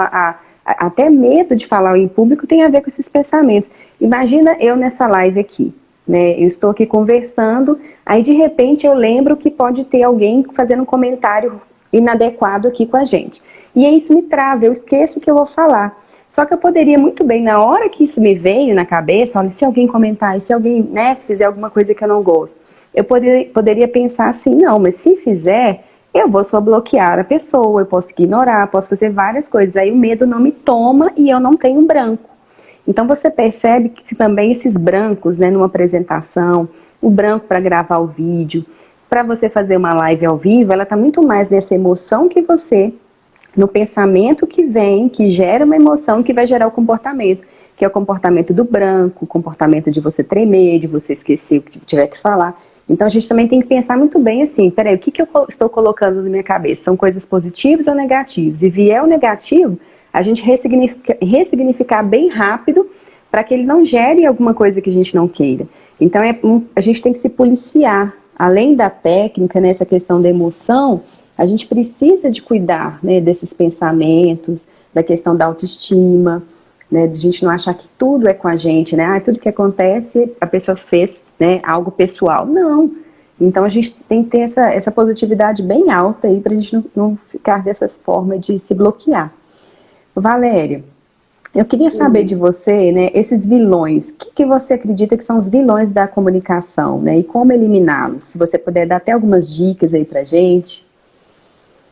[SPEAKER 1] até medo de falar em público tem a ver com esses pensamentos. Imagina eu nessa live aqui, né? Eu estou aqui conversando, aí de repente eu lembro que pode ter alguém fazendo um comentário inadequado aqui com a gente. E aí isso me trava, eu esqueço o que eu vou falar. Só que eu poderia muito bem, na hora que isso me veio na cabeça, olha, se alguém comentar, se alguém, né, fizer alguma coisa que eu não gosto, eu poderia pensar assim, não, mas se fizer, eu vou só bloquear a pessoa, eu posso ignorar, posso fazer várias coisas. Aí o medo não me toma e eu não tenho branco. Então você percebe que também esses brancos, né, numa apresentação, o branco para gravar o vídeo, para você fazer uma live ao vivo, ela está muito mais nessa emoção que você, no pensamento que vem, que gera uma emoção que vai gerar o comportamento, que é o comportamento do branco, o comportamento de você tremer, de você esquecer o que tiver que falar. Então a gente também tem que pensar muito bem assim, peraí, o que eu estou colocando na minha cabeça? São coisas positivas ou negativas? E vier o negativo, a gente ressignificar bem rápido para que ele não gere alguma coisa que a gente não queira. Então a gente tem que se policiar, além da técnica, nessa questão da emoção, A gente precisa de cuidar, né, desses pensamentos, da questão da autoestima, né, de a gente não achar que tudo é com a gente, né, tudo que acontece a pessoa fez, né, algo pessoal. Não. Então a gente tem que ter essa positividade bem alta aí para a gente não ficar dessa forma de se bloquear. Valéria, eu queria saber de você, né, esses vilões, o que você acredita que são os vilões da comunicação, né, e como eliminá-los? Se você puder dar até algumas dicas aí pra gente.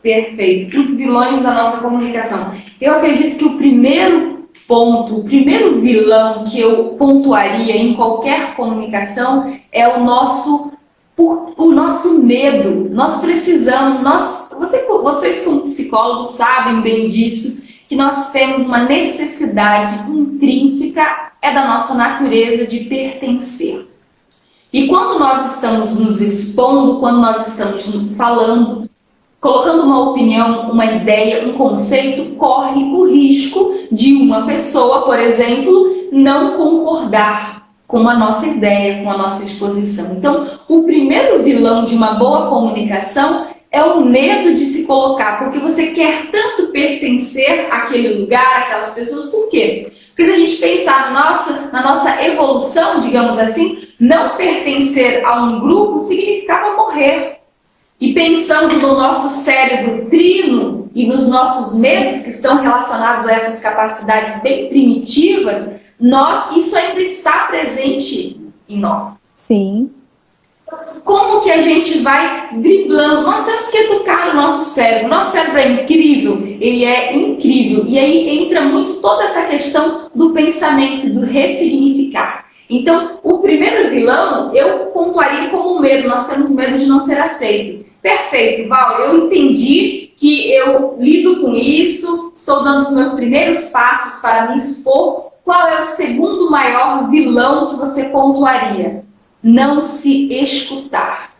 [SPEAKER 2] Perfeito. Os vilões da nossa comunicação. Eu acredito que o primeiro ponto, o primeiro vilão que eu pontuaria em qualquer comunicação é o nosso medo. Nós precisamos, vocês como psicólogos sabem bem disso, que nós temos uma necessidade intrínseca, é da nossa natureza de pertencer. E quando nós estamos nos expondo, quando nós estamos falando, colocando uma opinião, uma ideia, um conceito, corre o risco de uma pessoa, por exemplo, não concordar com a nossa ideia, com a nossa exposição. Então, o primeiro vilão de uma boa comunicação é o medo de se colocar, porque você quer tanto pertencer àquele lugar, àquelas pessoas. Por quê? Porque se a gente pensar na nossa evolução, digamos assim, não pertencer a um grupo significava morrer. E pensando no nosso cérebro trino e nos nossos medos que estão relacionados a essas capacidades bem primitivas, isso ainda está presente em nós.
[SPEAKER 1] Sim.
[SPEAKER 2] Como que a gente vai driblando? Nós temos que educar o nosso cérebro. Nosso cérebro é incrível, ele é incrível. E aí entra muito toda essa questão do pensamento, do ressignificar. Então, o primeiro vilão, eu pontuaria como medo. Nós temos medo de não ser aceito. Perfeito, Val, eu entendi que eu lido com isso, estou dando os meus primeiros passos para me expor. Qual é o segundo maior vilão que você pontuaria? Não se escutar.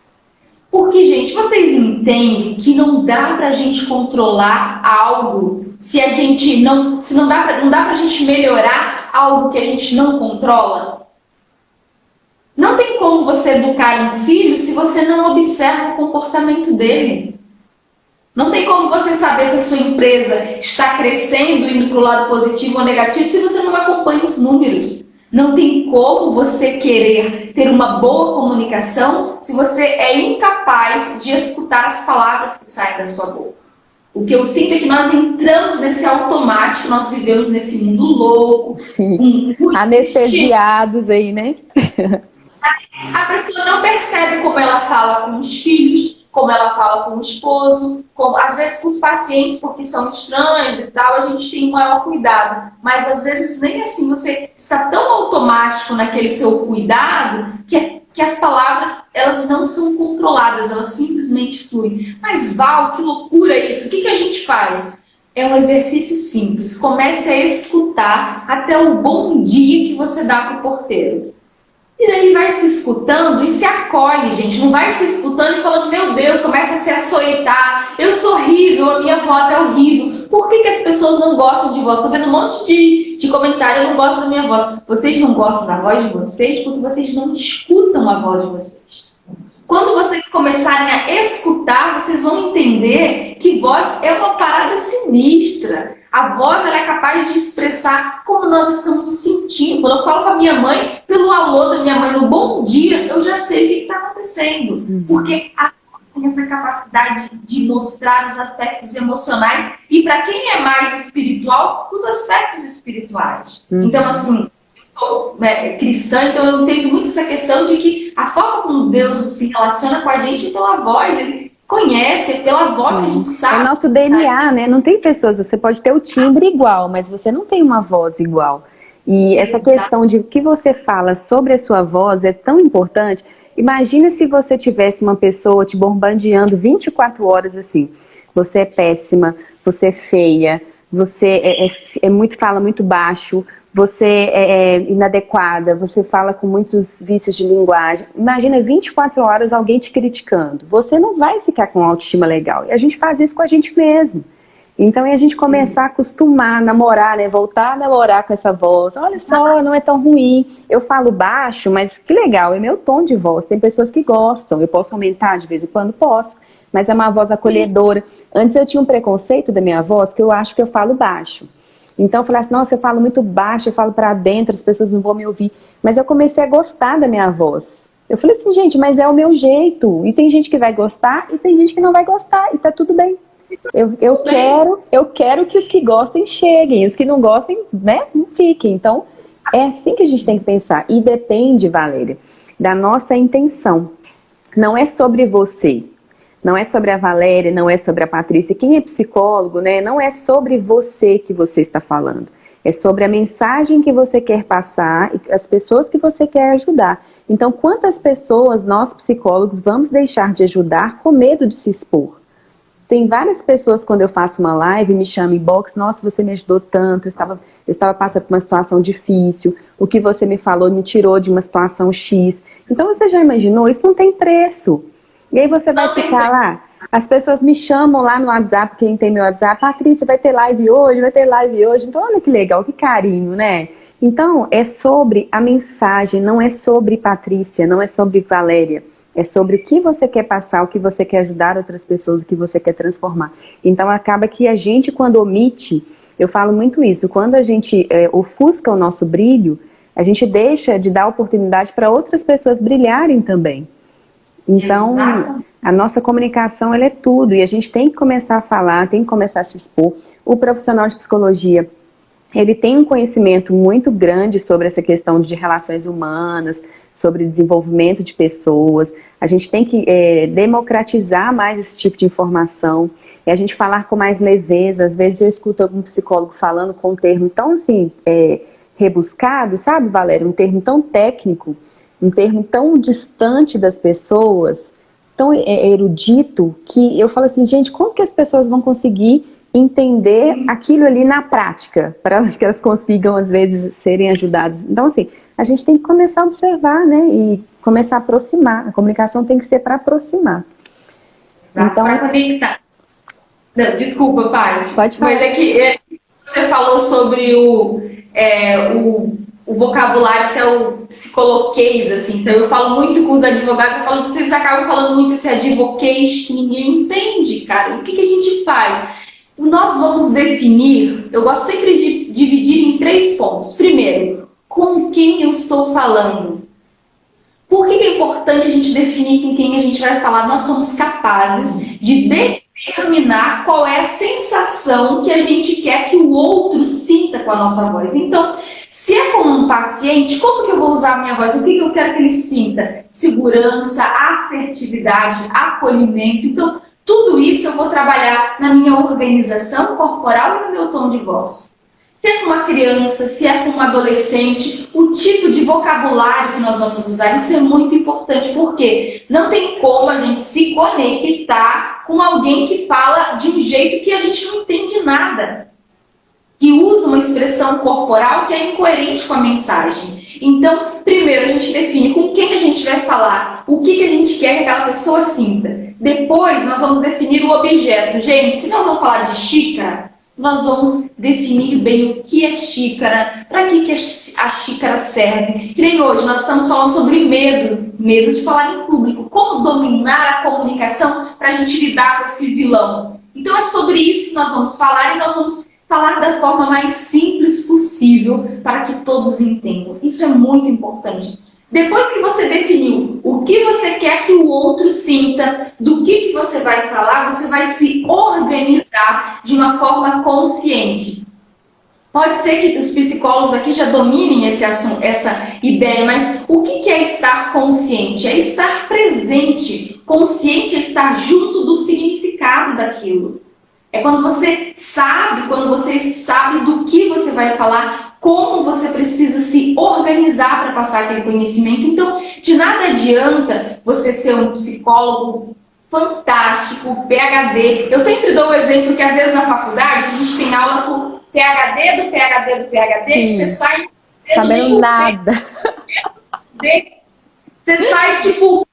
[SPEAKER 2] Porque, gente, vocês entendem que não dá para a gente controlar algo se não dá para a gente melhorar algo que a gente não controla? Não tem como você educar um filho se você não observa o comportamento dele. Não tem como você saber se a sua empresa está crescendo, indo para o lado positivo ou negativo, se você não acompanha os números. Não tem como você querer ter uma boa comunicação se você é incapaz de escutar as palavras que saem da sua boca. O que eu sinto é que nós entramos nesse automático, nós vivemos nesse mundo louco.
[SPEAKER 1] Sim. Anestesiados aí, né?
[SPEAKER 2] A pessoa não percebe como ela fala com os filhos, como ela fala com o esposo, às vezes com os pacientes, porque são estranhos e tal, a gente tem um maior cuidado. Mas às vezes nem assim, você está tão automático naquele seu cuidado que as palavras elas não são controladas, elas simplesmente fluem. Mas Val, que loucura isso! O que a gente faz? É um exercício simples. Comece a escutar até o bom dia que você dá para o porteiro. E daí vai se escutando e se acolhe, gente. Não vai se escutando e falando, meu Deus, começa a se açoitar. Eu sou horrível, a minha voz é horrível. Por que as pessoas não gostam de voz? Estou vendo um monte de comentário, eu não gosto da minha voz. Vocês não gostam da voz de vocês porque vocês não escutam a voz de vocês. Quando vocês começarem a escutar, vocês vão entender que voz é uma parada sinistra. A voz ela é capaz de expressar como nós estamos nos sentindo. Quando eu falo com a minha mãe, pelo alô da minha mãe, no bom dia, eu já sei o que está acontecendo. Porque a voz tem essa capacidade de mostrar os aspectos emocionais e, para quem é mais espiritual, os aspectos espirituais. Então, assim, eu sou cristã, então eu entendo muito essa questão de que a forma como Deus se relaciona com a gente é pela voz. Ele conhece, pela voz a gente sabe.
[SPEAKER 1] É o nosso DNA, né? Não tem pessoas, você pode ter o timbre igual, mas você não tem uma voz igual. E essa questão de o que você fala sobre a sua voz é tão importante. Imagina se você tivesse uma pessoa te bombardeando 24 horas assim. Você é péssima, você é feia, você fala muito baixo, você é inadequada, você fala com muitos vícios de linguagem. Imagina 24 horas alguém te criticando. Você não vai ficar com autoestima legal. E a gente faz isso com a gente mesmo. Então, é a gente começar a acostumar, namorar, né? Voltar a namorar com essa voz. Olha só, não é tão ruim. Eu falo baixo, mas que legal, é meu tom de voz. Tem pessoas que gostam. Eu posso aumentar de vez em quando? Posso. mas é uma voz acolhedora. Antes eu tinha um preconceito da minha voz, que eu acho que eu falo baixo. Então eu falei assim, nossa, eu falo muito baixo, eu falo pra dentro, as pessoas não vão me ouvir. Mas eu comecei a gostar da minha voz. Eu falei assim, gente, mas é o meu jeito. E tem gente que vai gostar e tem gente que não vai gostar. E tá tudo bem. Eu quero que os que gostem cheguem. Os que não gostem, né, não fiquem. Então, é assim que a gente tem que pensar. E depende, Valéria, da nossa intenção. Não é sobre você. Não é sobre a Valéria, não é sobre a Patrícia. Quem é psicólogo, né, não é sobre você que você está falando. É sobre a mensagem que você quer passar e as pessoas que você quer ajudar. Então, quantas pessoas nós psicólogos vamos deixar de ajudar com medo de se expor? Tem várias pessoas, quando eu faço uma live, me chamam em box, nossa, você me ajudou tanto, eu estava passando por uma situação difícil, o que você me falou me tirou de uma situação X. Então, você já imaginou? Isso não tem preço. E aí você vai ficar lá, as pessoas me chamam lá no WhatsApp, quem tem meu WhatsApp, Patrícia, vai ter live hoje, vai ter live hoje. Então, olha que legal, que carinho, né? Então, é sobre a mensagem, não é sobre Patrícia, não é sobre Valéria. É sobre o que você quer passar, o que você quer ajudar outras pessoas, o que você quer transformar. Então, acaba que a gente, quando omite, eu falo muito isso, quando a gente ofusca o nosso brilho, a gente deixa de dar oportunidade para outras pessoas brilharem também. Então, a nossa comunicação, ela é tudo, e a gente tem que começar a falar, tem que começar a se expor. O profissional de psicologia, ele tem um conhecimento muito grande sobre essa questão de relações humanas, sobre desenvolvimento de pessoas. A gente tem que democratizar mais esse tipo de informação, e a gente falar com mais leveza. Às vezes eu escuto algum psicólogo falando com um termo tão assim, rebuscado, sabe, Valéria? Um termo tão técnico, um termo tão distante das pessoas, tão erudito, que eu falo assim, gente, como que as pessoas vão conseguir entender aquilo ali na prática, para que elas consigam, às vezes, serem ajudadas? Então, assim, a gente tem que começar a observar, né, e começar a aproximar. A comunicação tem que ser para aproximar.
[SPEAKER 2] Então, para conectar. Não, desculpa, pai.
[SPEAKER 1] Pode falar.
[SPEAKER 2] Mas é que você falou sobre o vocabulário que é o psicoloquês, assim. Então, eu falo muito com os advogados, eu falo, vocês acabam falando muito esse advoquês que ninguém entende, cara. O que a gente faz? Nós vamos definir, eu gosto sempre de dividir em 3 pontos. Primeiro, com quem eu estou falando? Por que é importante a gente definir com quem a gente vai falar? Nós somos capazes de determinar qual é a sensação que a gente quer que o outro sinta com a nossa voz. Então, se é com um paciente, como que eu vou usar a minha voz? O que eu quero que ele sinta? Segurança, afetividade, acolhimento. Então, tudo isso eu vou trabalhar na minha organização corporal e no meu tom de voz. Se é com uma criança, se é com um adolescente, o tipo de vocabulário que nós vamos usar, isso é muito importante, porque não tem como a gente se conectar com alguém que fala de um jeito que a gente não entende nada, que usa uma expressão corporal que é incoerente com a mensagem. Então, primeiro a gente define com quem a gente vai falar, o que a gente quer que aquela pessoa sinta. Depois nós vamos definir o objeto. Gente, se nós vamos falar de xícara, nós vamos definir bem o que é xícara, para que a xícara serve. Que nem hoje nós estamos falando sobre medo de falar em público, como dominar a comunicação para a gente lidar com esse vilão. Então é sobre isso que nós vamos falar, e nós vamos falar da forma mais simples possível para que todos entendam. Isso é muito importante. Depois que você definiu o que você quer que o outro sinta, do que você vai falar, você vai se organizar de uma forma consciente. Pode ser que os psicólogos aqui já dominem esse assunto, essa ideia, mas o que é estar consciente? É estar presente. Consciente é estar junto do significado daquilo. É quando você sabe do que você vai falar, como você precisa se organizar para passar aquele conhecimento. Então, de nada adianta você ser um psicólogo fantástico, PhD. Eu sempre dou o exemplo que, às vezes, na faculdade, a gente tem aula com PhD do PhD do PhD, que você sai...
[SPEAKER 1] sabendo nada.
[SPEAKER 2] Você sai, tipo,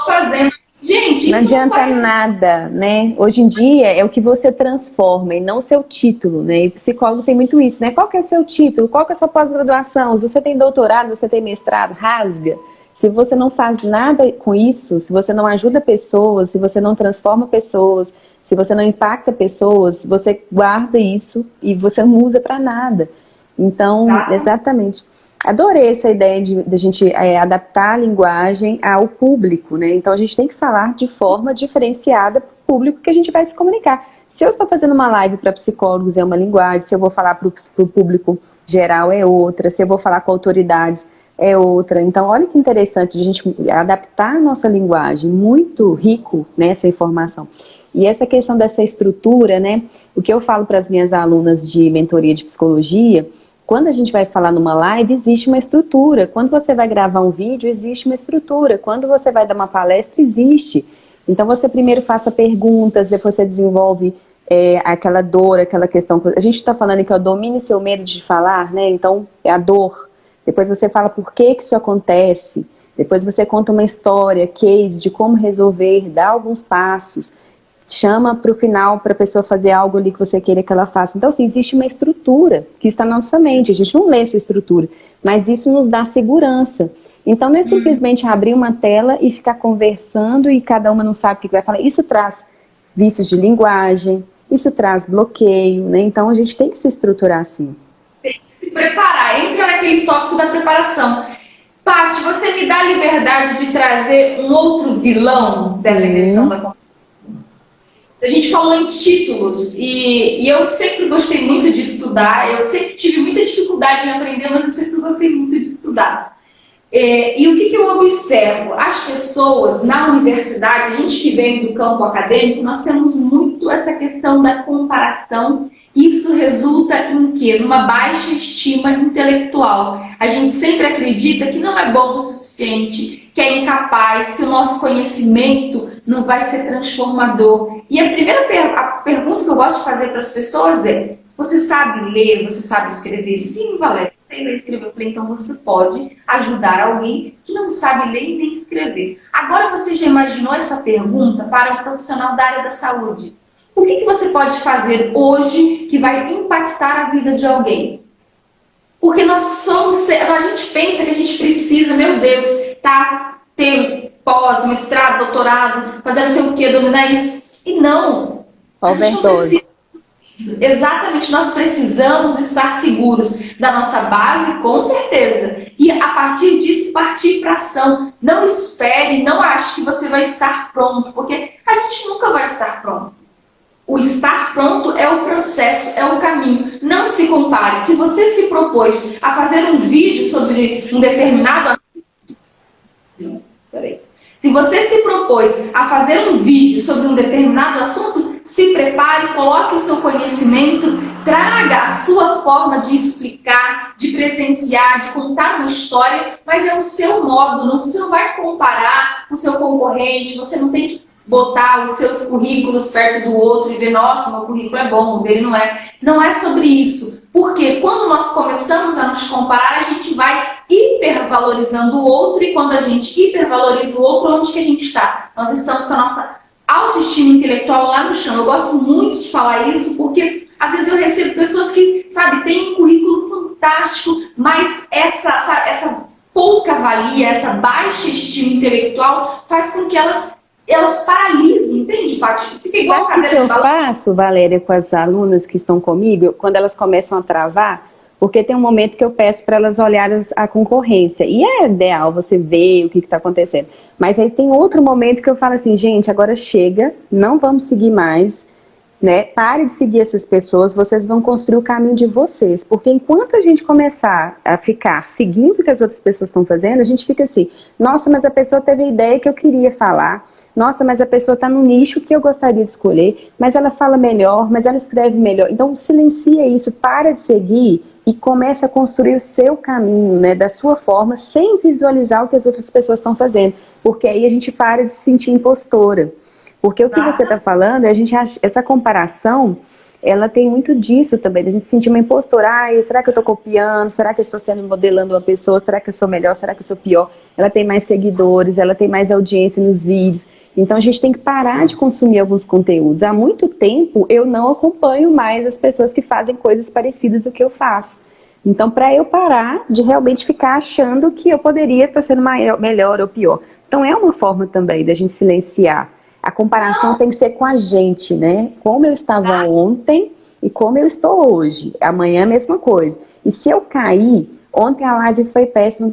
[SPEAKER 2] fazendo... Gente,
[SPEAKER 1] não adianta nada, né? Hoje em dia é o que você transforma e não o seu título, né? E o psicólogo tem muito isso, né? Qual que é o seu título? Qual que é a sua pós-graduação? Você tem doutorado, você tem mestrado? Rasga. Se você não faz nada com isso, se você não ajuda pessoas, se você não transforma pessoas, se você não impacta pessoas, você guarda isso e você não usa para nada. Então, exatamente. Adorei essa ideia de a gente adaptar a linguagem ao público, né? Então a gente tem que falar de forma diferenciada para o público que a gente vai se comunicar. Se eu estou fazendo uma live para psicólogos é uma linguagem, se eu vou falar para o público geral é outra, se eu vou falar com autoridades é outra. Então olha que interessante a gente adaptar a nossa linguagem, muito rico nessa informação. E essa questão dessa estrutura, né? O que eu falo para as minhas alunas de mentoria de psicologia, quando a gente vai falar numa live, existe uma estrutura. Quando você vai gravar um vídeo, existe uma estrutura. Quando você vai dar uma palestra, existe. Então, você primeiro faça perguntas, depois você desenvolve aquela dor, aquela questão. A gente está falando que é o domine seu medo de falar, né? Então, é a dor. Depois você fala por que isso acontece. Depois você conta uma história, case de como resolver, dá alguns passos. Chama para o final para a pessoa fazer algo ali que você queira que ela faça. Então, assim, existe uma estrutura que está na nossa mente. A gente não lê essa estrutura, mas isso nos dá segurança. Então, não é simplesmente abrir uma tela e ficar conversando e cada uma não sabe o que vai falar. Isso traz vícios de linguagem, isso traz bloqueio, né? Então, a gente tem que se estruturar assim.
[SPEAKER 2] Tem que se preparar. Entra naquele tópico da preparação. Paty, você me dá a liberdade de trazer um outro vilão dessa questão da comunicação? A gente falou em títulos, e eu sempre gostei muito de estudar, eu sempre tive muita dificuldade em aprender, mas eu sempre gostei muito de estudar. E o que eu observo? As pessoas na universidade, a gente que vem do campo acadêmico, nós temos muito essa questão da comparação. Isso resulta em quê? Numa baixa estima intelectual. A gente sempre acredita que não é bom o suficiente, que é incapaz, que o nosso conhecimento não vai ser transformador. E a primeira pergunta que eu gosto de fazer para as pessoas é: você sabe ler, você sabe escrever? Sim, Valéria, sei ler e escrever. Eu falei, então você pode ajudar alguém que não sabe ler nem escrever. Agora você já imaginou essa pergunta para um profissional da área da saúde? O que você pode fazer hoje que vai impactar a vida de alguém? Porque nós somos, a gente pensa que a gente precisa, meu Deus, ter pós, mestrado, doutorado, fazer não sei o que, dominar isso. E não. A gente não precisa. Exatamente, nós precisamos estar seguros da nossa base, com certeza. E a partir disso, partir para ação. Não espere, não ache que você vai estar pronto, porque a gente nunca vai estar pronto. O estar pronto é o processo, é o caminho. Não se compare. Se você se propôs a fazer um vídeo sobre um determinado assunto, se você se propôs a fazer um vídeo sobre um determinado assunto, se prepare, coloque o seu conhecimento, traga a sua forma de explicar, de presenciar, de contar uma história, mas é o seu modo. Você não vai comparar com o seu concorrente, você não tem que botar os seus currículos perto do outro e ver, nossa, meu currículo é bom, o dele não é. Não é sobre isso. Porque quando nós começamos a nos comparar, a gente vai hipervalorizando o outro, e quando a gente hipervaloriza o outro, onde que a gente está? Nós estamos com a nossa autoestima intelectual lá no chão. Eu gosto muito de falar isso, porque às vezes eu recebo pessoas que, sabe, têm um currículo fantástico, mas essa pouca valia, essa baixa estima intelectual faz com que elas paralisem, entende, Paty? Fica igual
[SPEAKER 1] a cadeira de balanço. Eu faço, Valéria, com as alunas que estão comigo, quando elas começam a travar, porque tem um momento que eu peço para elas olharem a concorrência. E é ideal você ver o que está acontecendo. Mas aí tem outro momento que eu falo assim, gente, agora chega, não vamos seguir mais, né? Pare de seguir essas pessoas, vocês vão construir o caminho de vocês. Porque enquanto a gente começar a ficar seguindo o que as outras pessoas estão fazendo, a gente fica assim, nossa, mas a pessoa teve a ideia que eu queria falar. Nossa, mas a pessoa está no nicho que eu gostaria de escolher, mas ela fala melhor, mas ela escreve melhor. Então, silencia isso, para de seguir e começa a construir o seu caminho, né, da sua forma, sem visualizar o que as outras pessoas estão fazendo. Porque aí a gente para de se sentir impostora. Porque o que você está falando, a gente acha, essa comparação, ela tem muito disso também, a gente se sentir uma impostora. Será que eu estou copiando? Será que eu estou sendo modelando uma pessoa? Será que eu sou melhor? Será que eu sou pior? Ela tem mais seguidores, ela tem mais audiência nos vídeos. Então a gente tem que parar de consumir alguns conteúdos. Há muito tempo eu não acompanho mais as pessoas que fazem coisas parecidas do que eu faço. Então, para eu parar de realmente ficar achando que eu poderia estar sendo melhor ou pior. Então, é uma forma também da gente silenciar. A comparação tem que ser com a gente, né? Como eu estava ontem e como eu estou hoje. Amanhã a mesma coisa. E se eu cair, ontem a live foi péssima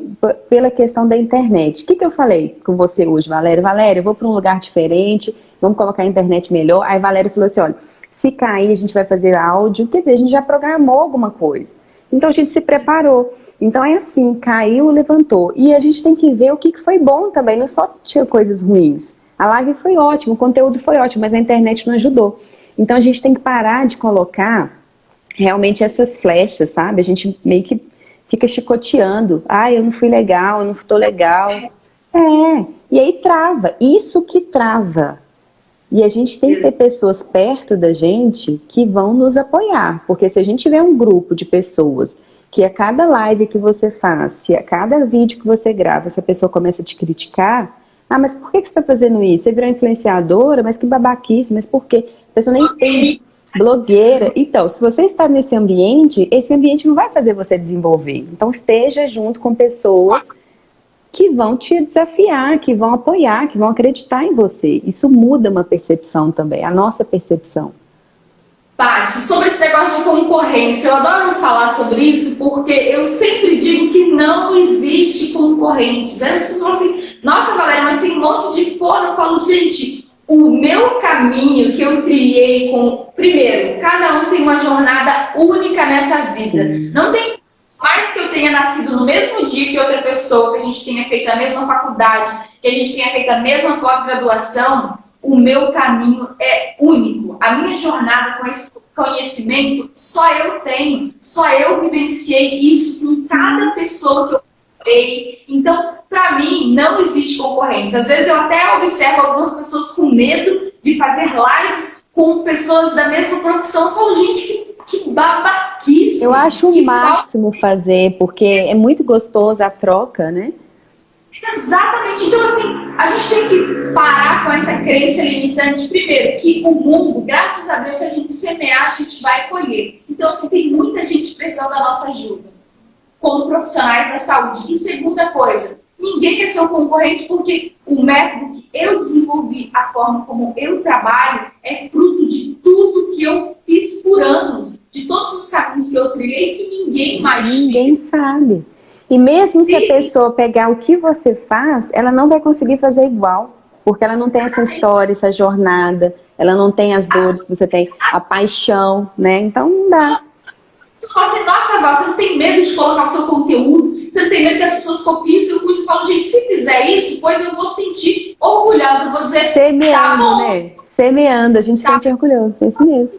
[SPEAKER 1] pela questão da internet. O que eu falei com você hoje, Valéria? Valéria, eu vou para um lugar diferente, vamos colocar a internet melhor. Aí a Valéria falou assim, olha, se cair a gente vai fazer áudio. Quer dizer, a gente já programou alguma coisa. Então a gente se preparou. Então é assim, caiu, levantou. E a gente tem que ver o que foi bom também, não só tinha coisas ruins. A live foi ótima, o conteúdo foi ótimo, mas a internet não ajudou. Então a gente tem que parar de colocar realmente essas flechas, sabe? A gente meio que fica chicoteando. Ah, eu não fui legal, eu não tô legal. E aí trava. Isso que trava. E a gente tem que ter pessoas perto da gente que vão nos apoiar. Porque se a gente tiver um grupo de pessoas que a cada live que você faz, se a cada vídeo que você grava, essa pessoa começa a te criticar, ah, mas por que você está fazendo isso? Você virou influenciadora? Mas que babaquice, mas por quê? A pessoa nem tem blogueira. Então, se você está nesse ambiente, esse ambiente não vai fazer você desenvolver. Então, esteja junto com pessoas que vão te desafiar, que vão apoiar, que vão acreditar em você. Isso muda uma percepção também, a nossa percepção.
[SPEAKER 2] Paty, sobre esse negócio de concorrência, eu adoro falar sobre isso porque eu sempre digo que não existe concorrentes. Aí as pessoas falam assim, nossa, Valéria, mas tem um monte de fora. Eu falo, gente, o meu caminho que eu trilhei com... Primeiro, cada um tem uma jornada única nessa vida. Não tem mais que eu tenha nascido no mesmo dia que outra pessoa, que a gente tenha feito a mesma faculdade, que a gente tenha feito a mesma pós-graduação. O meu caminho é único. A minha jornada com esse conhecimento, só eu tenho. Só eu vivenciei isso com cada pessoa que eu comprei. Então, para mim, não existe concorrência. Às vezes eu até observo algumas pessoas com medo de fazer lives com pessoas da mesma profissão. Eu falo, gente, que babaquice.
[SPEAKER 1] Eu acho o máximo fazer, porque é muito gostoso a troca, né?
[SPEAKER 2] Exatamente. Então, assim, a gente tem que parar com essa crença limitante. Primeiro, que o mundo, graças a Deus, se a gente semear, a gente vai colher. Então, assim, tem muita gente precisando da nossa ajuda, como profissionais da saúde. E segunda coisa, ninguém quer ser um concorrente porque o método que eu desenvolvi, a forma como eu trabalho, é fruto de tudo que eu fiz por anos, de todos os caminhos que eu trilhei que ninguém mais
[SPEAKER 1] Ninguém sabe. E mesmo se a pessoa pegar o que você faz, ela não vai conseguir fazer igual. Porque ela não tem essa história, essa jornada, ela não tem as dores que você tem, a paixão, né? Então não dá.
[SPEAKER 2] Você fala assim, nossa, você não tem medo de colocar o seu conteúdo, você não tem medo que as pessoas copiem o seu curso e falam, gente, se fizer isso, pois eu vou sentir orgulhosa, eu vou dizer,
[SPEAKER 1] semeando,
[SPEAKER 2] tá bom.
[SPEAKER 1] Né? Semeando, a gente sente orgulhoso, é isso mesmo.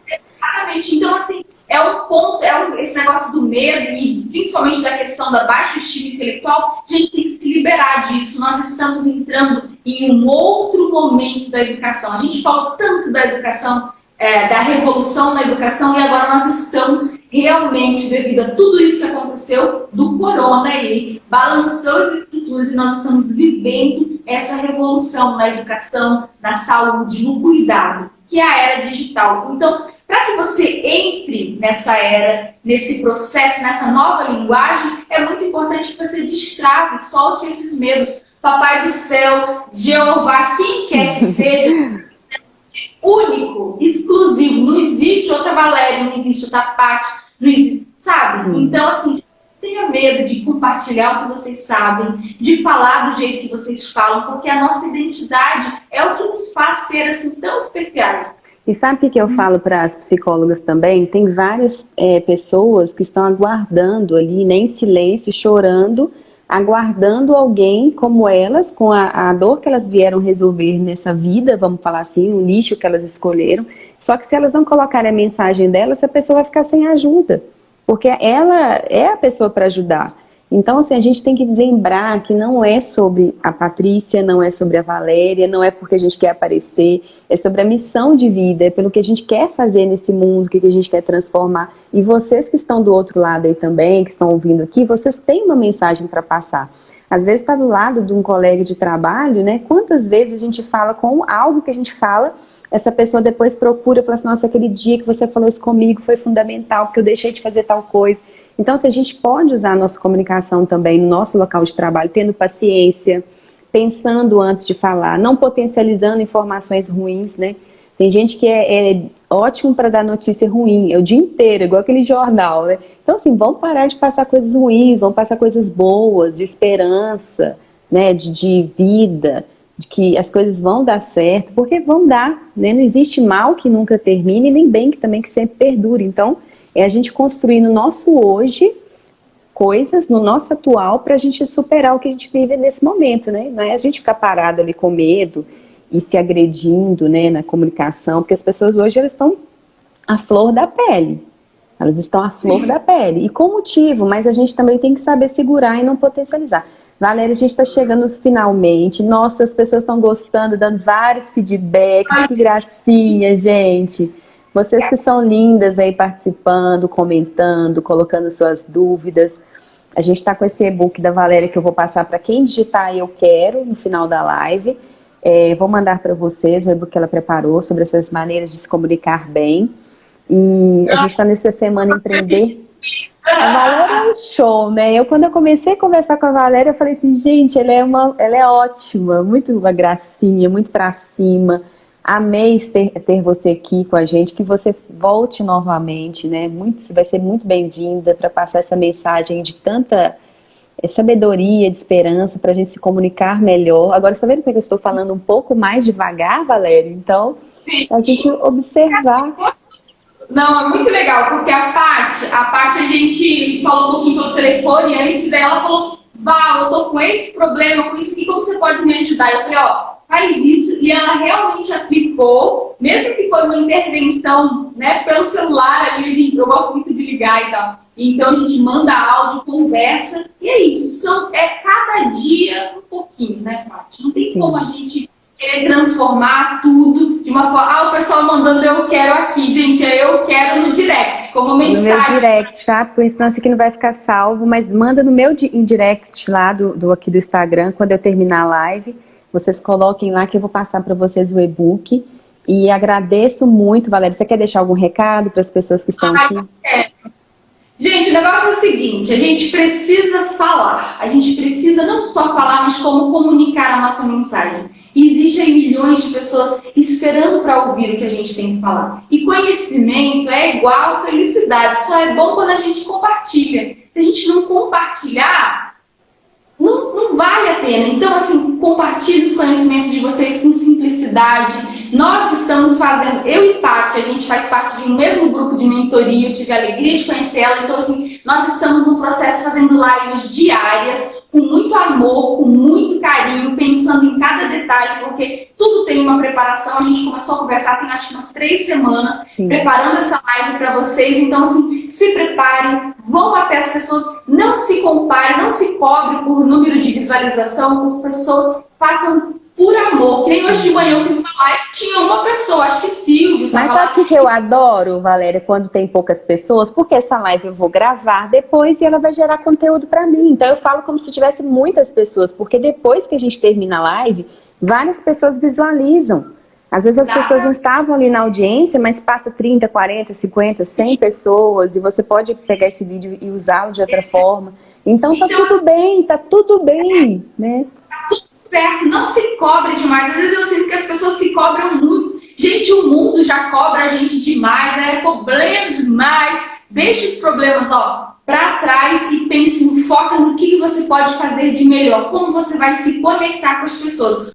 [SPEAKER 2] Exatamente. Então, assim, é um ponto, esse negócio do medo e principalmente da questão da baixa estima intelectual, a gente tem que se liberar disso. Nós estamos entrando em um outro momento da educação. A gente falou tanto da educação, da revolução na educação, e agora nós estamos realmente, devido a tudo isso que aconteceu do corona, ele balançou as estruturas e nós estamos vivendo essa revolução na educação, na saúde, no cuidado, que é a era digital. Então, para que você entre nessa era, nesse processo, nessa nova linguagem, é muito importante que você destrave, solte esses medos. Papai do céu, Jeová, quem quer que seja, único, exclusivo. Não existe outra Valéria, não existe outra Paty, não existe, sabe? Então, assim, não tenha medo de compartilhar o que vocês sabem, de falar do jeito que vocês falam, porque a nossa identidade é o que nos faz ser assim tão especiais.
[SPEAKER 1] E sabe o que eu falo para as psicólogas também? Tem várias pessoas que estão aguardando ali, né, em silêncio, chorando, aguardando alguém como elas, com a dor que elas vieram resolver nessa vida, vamos falar assim, o nicho que elas escolheram. Só que se elas não colocarem a mensagem delas, essa pessoa vai ficar sem ajuda. Porque ela é a pessoa para ajudar. Então, assim, a gente tem que lembrar que não é sobre a Patrícia, não é sobre a Valéria, não é porque a gente quer aparecer, é sobre a missão de vida, é pelo que a gente quer fazer nesse mundo, o que a gente quer transformar. E vocês que estão do outro lado aí também, que estão ouvindo aqui, vocês têm uma mensagem para passar. Às vezes está do lado de um colega de trabalho, né? Quantas vezes a gente fala com algo que a gente fala, essa pessoa depois procura e fala assim, nossa, aquele dia que você falou isso comigo foi fundamental, porque eu deixei de fazer tal coisa. Então, se a gente pode usar a nossa comunicação também no nosso local de trabalho, tendo paciência, pensando antes de falar, não potencializando informações ruins, né? Tem gente que é ótimo para dar notícia ruim, é o dia inteiro, igual aquele jornal, né? Então, assim, vamos parar de passar coisas ruins, vamos passar coisas boas, de esperança, né? De vida, de que as coisas vão dar certo, porque vão dar, né? Não existe mal que nunca termine, nem bem que também que sempre perdure. Então, é a gente construir no nosso hoje coisas no nosso atual para a gente superar o que a gente vive nesse momento, né? Não é a gente ficar parado ali com medo e se agredindo, né, na comunicação, porque as pessoas hoje elas estão à flor da pele. Elas estão à flor da pele. E com motivo, mas a gente também tem que saber segurar e não potencializar. Valéria, a gente está chegando finalmente. Nossa, as pessoas estão gostando, dando vários feedbacks. Que gracinha, gente. Vocês que são lindas aí participando, comentando, colocando suas dúvidas. A gente está com esse e-book da Valéria que eu vou passar para quem digitar Eu Quero no final da live. Vou mandar para vocês o e-book que ela preparou sobre essas maneiras de se comunicar bem. E a gente está nessa semana empreender. A Valéria é um show, né? Quando eu comecei a conversar com a Valéria, eu falei assim, gente, ela é ótima, muito uma gracinha, muito pra cima. Amei ter você aqui com a gente, que você volte novamente, né? Você vai ser muito bem-vinda para passar essa mensagem de tanta sabedoria, de esperança, para a gente se comunicar melhor. Agora, você vendo que eu estou falando um pouco mais devagar, Valéria? Então, a gente observar.
[SPEAKER 2] Não, é muito legal, porque a Paty, a gente falou um pouquinho pelo telefone, e antes dela falou, Val, eu tô com esse problema, com isso aqui, como você pode me ajudar? Eu falei, ó, faz isso, e ela realmente aplicou, mesmo que foi uma intervenção, né, pelo celular ali, eu gosto muito de ligar e tal. Então a gente manda áudio, conversa, e é isso, cada dia um pouquinho, né, Paty? Não tem como a gente querer transformar tudo de uma forma... o pessoal mandando eu quero aqui, gente, eu quero no direct, como mensagem.
[SPEAKER 1] No meu direct, tá? Porque senão isso aqui não vai ficar salvo, mas manda no meu direct lá aqui do Instagram, quando eu terminar a live, vocês coloquem lá que eu vou passar para vocês o e-book. E agradeço muito, Valéria. Você quer deixar algum recado para as pessoas que estão aqui?
[SPEAKER 2] Gente, o negócio é o seguinte, a gente precisa falar, a gente precisa não só falar, mas como comunicar a nossa mensagem. Existem milhões de pessoas esperando para ouvir o que a gente tem que falar. E conhecimento é igual felicidade, só é bom quando a gente compartilha. Se a gente não compartilhar, não vale a pena. Então, assim, compartilhe os conhecimentos de vocês com simplicidade. Nós estamos fazendo, eu e Paty, a gente faz parte de um mesmo grupo de mentoria, eu tive a alegria de conhecer ela, então, assim, nós estamos no processo fazendo lives diárias, com muito amor, com muito carinho, pensando em cada detalhe, porque tudo tem uma preparação. A gente começou a conversar tem acho que umas 3 semanas, preparando essa live para vocês. Então, assim, se preparem, vão até as pessoas, não se comparem, não se cobrem por número de visualização, por pessoas, façam por amor. Que nem hoje de manhã eu fiz uma live, tinha uma pessoa, acho que Silvio.
[SPEAKER 1] Mas sabe o que eu adoro, Valéria, quando tem poucas pessoas? Porque essa live eu vou gravar depois e ela vai gerar conteúdo para mim. Então eu falo como se tivesse muitas pessoas, porque depois que a gente termina a live, várias pessoas visualizam. Às vezes as pessoas não estavam ali na audiência, mas passa 30, 40, 50, 100 pessoas e você pode pegar esse vídeo e usá-lo de outra forma. Então tá tudo bem, né?
[SPEAKER 2] Certo, não se cobre demais. Às vezes eu sinto que as pessoas se cobram muito. Gente, o mundo já cobra a gente demais, é problema demais. Deixe os problemas para trás e pense, foca no que você pode fazer de melhor, como você vai se conectar com as pessoas.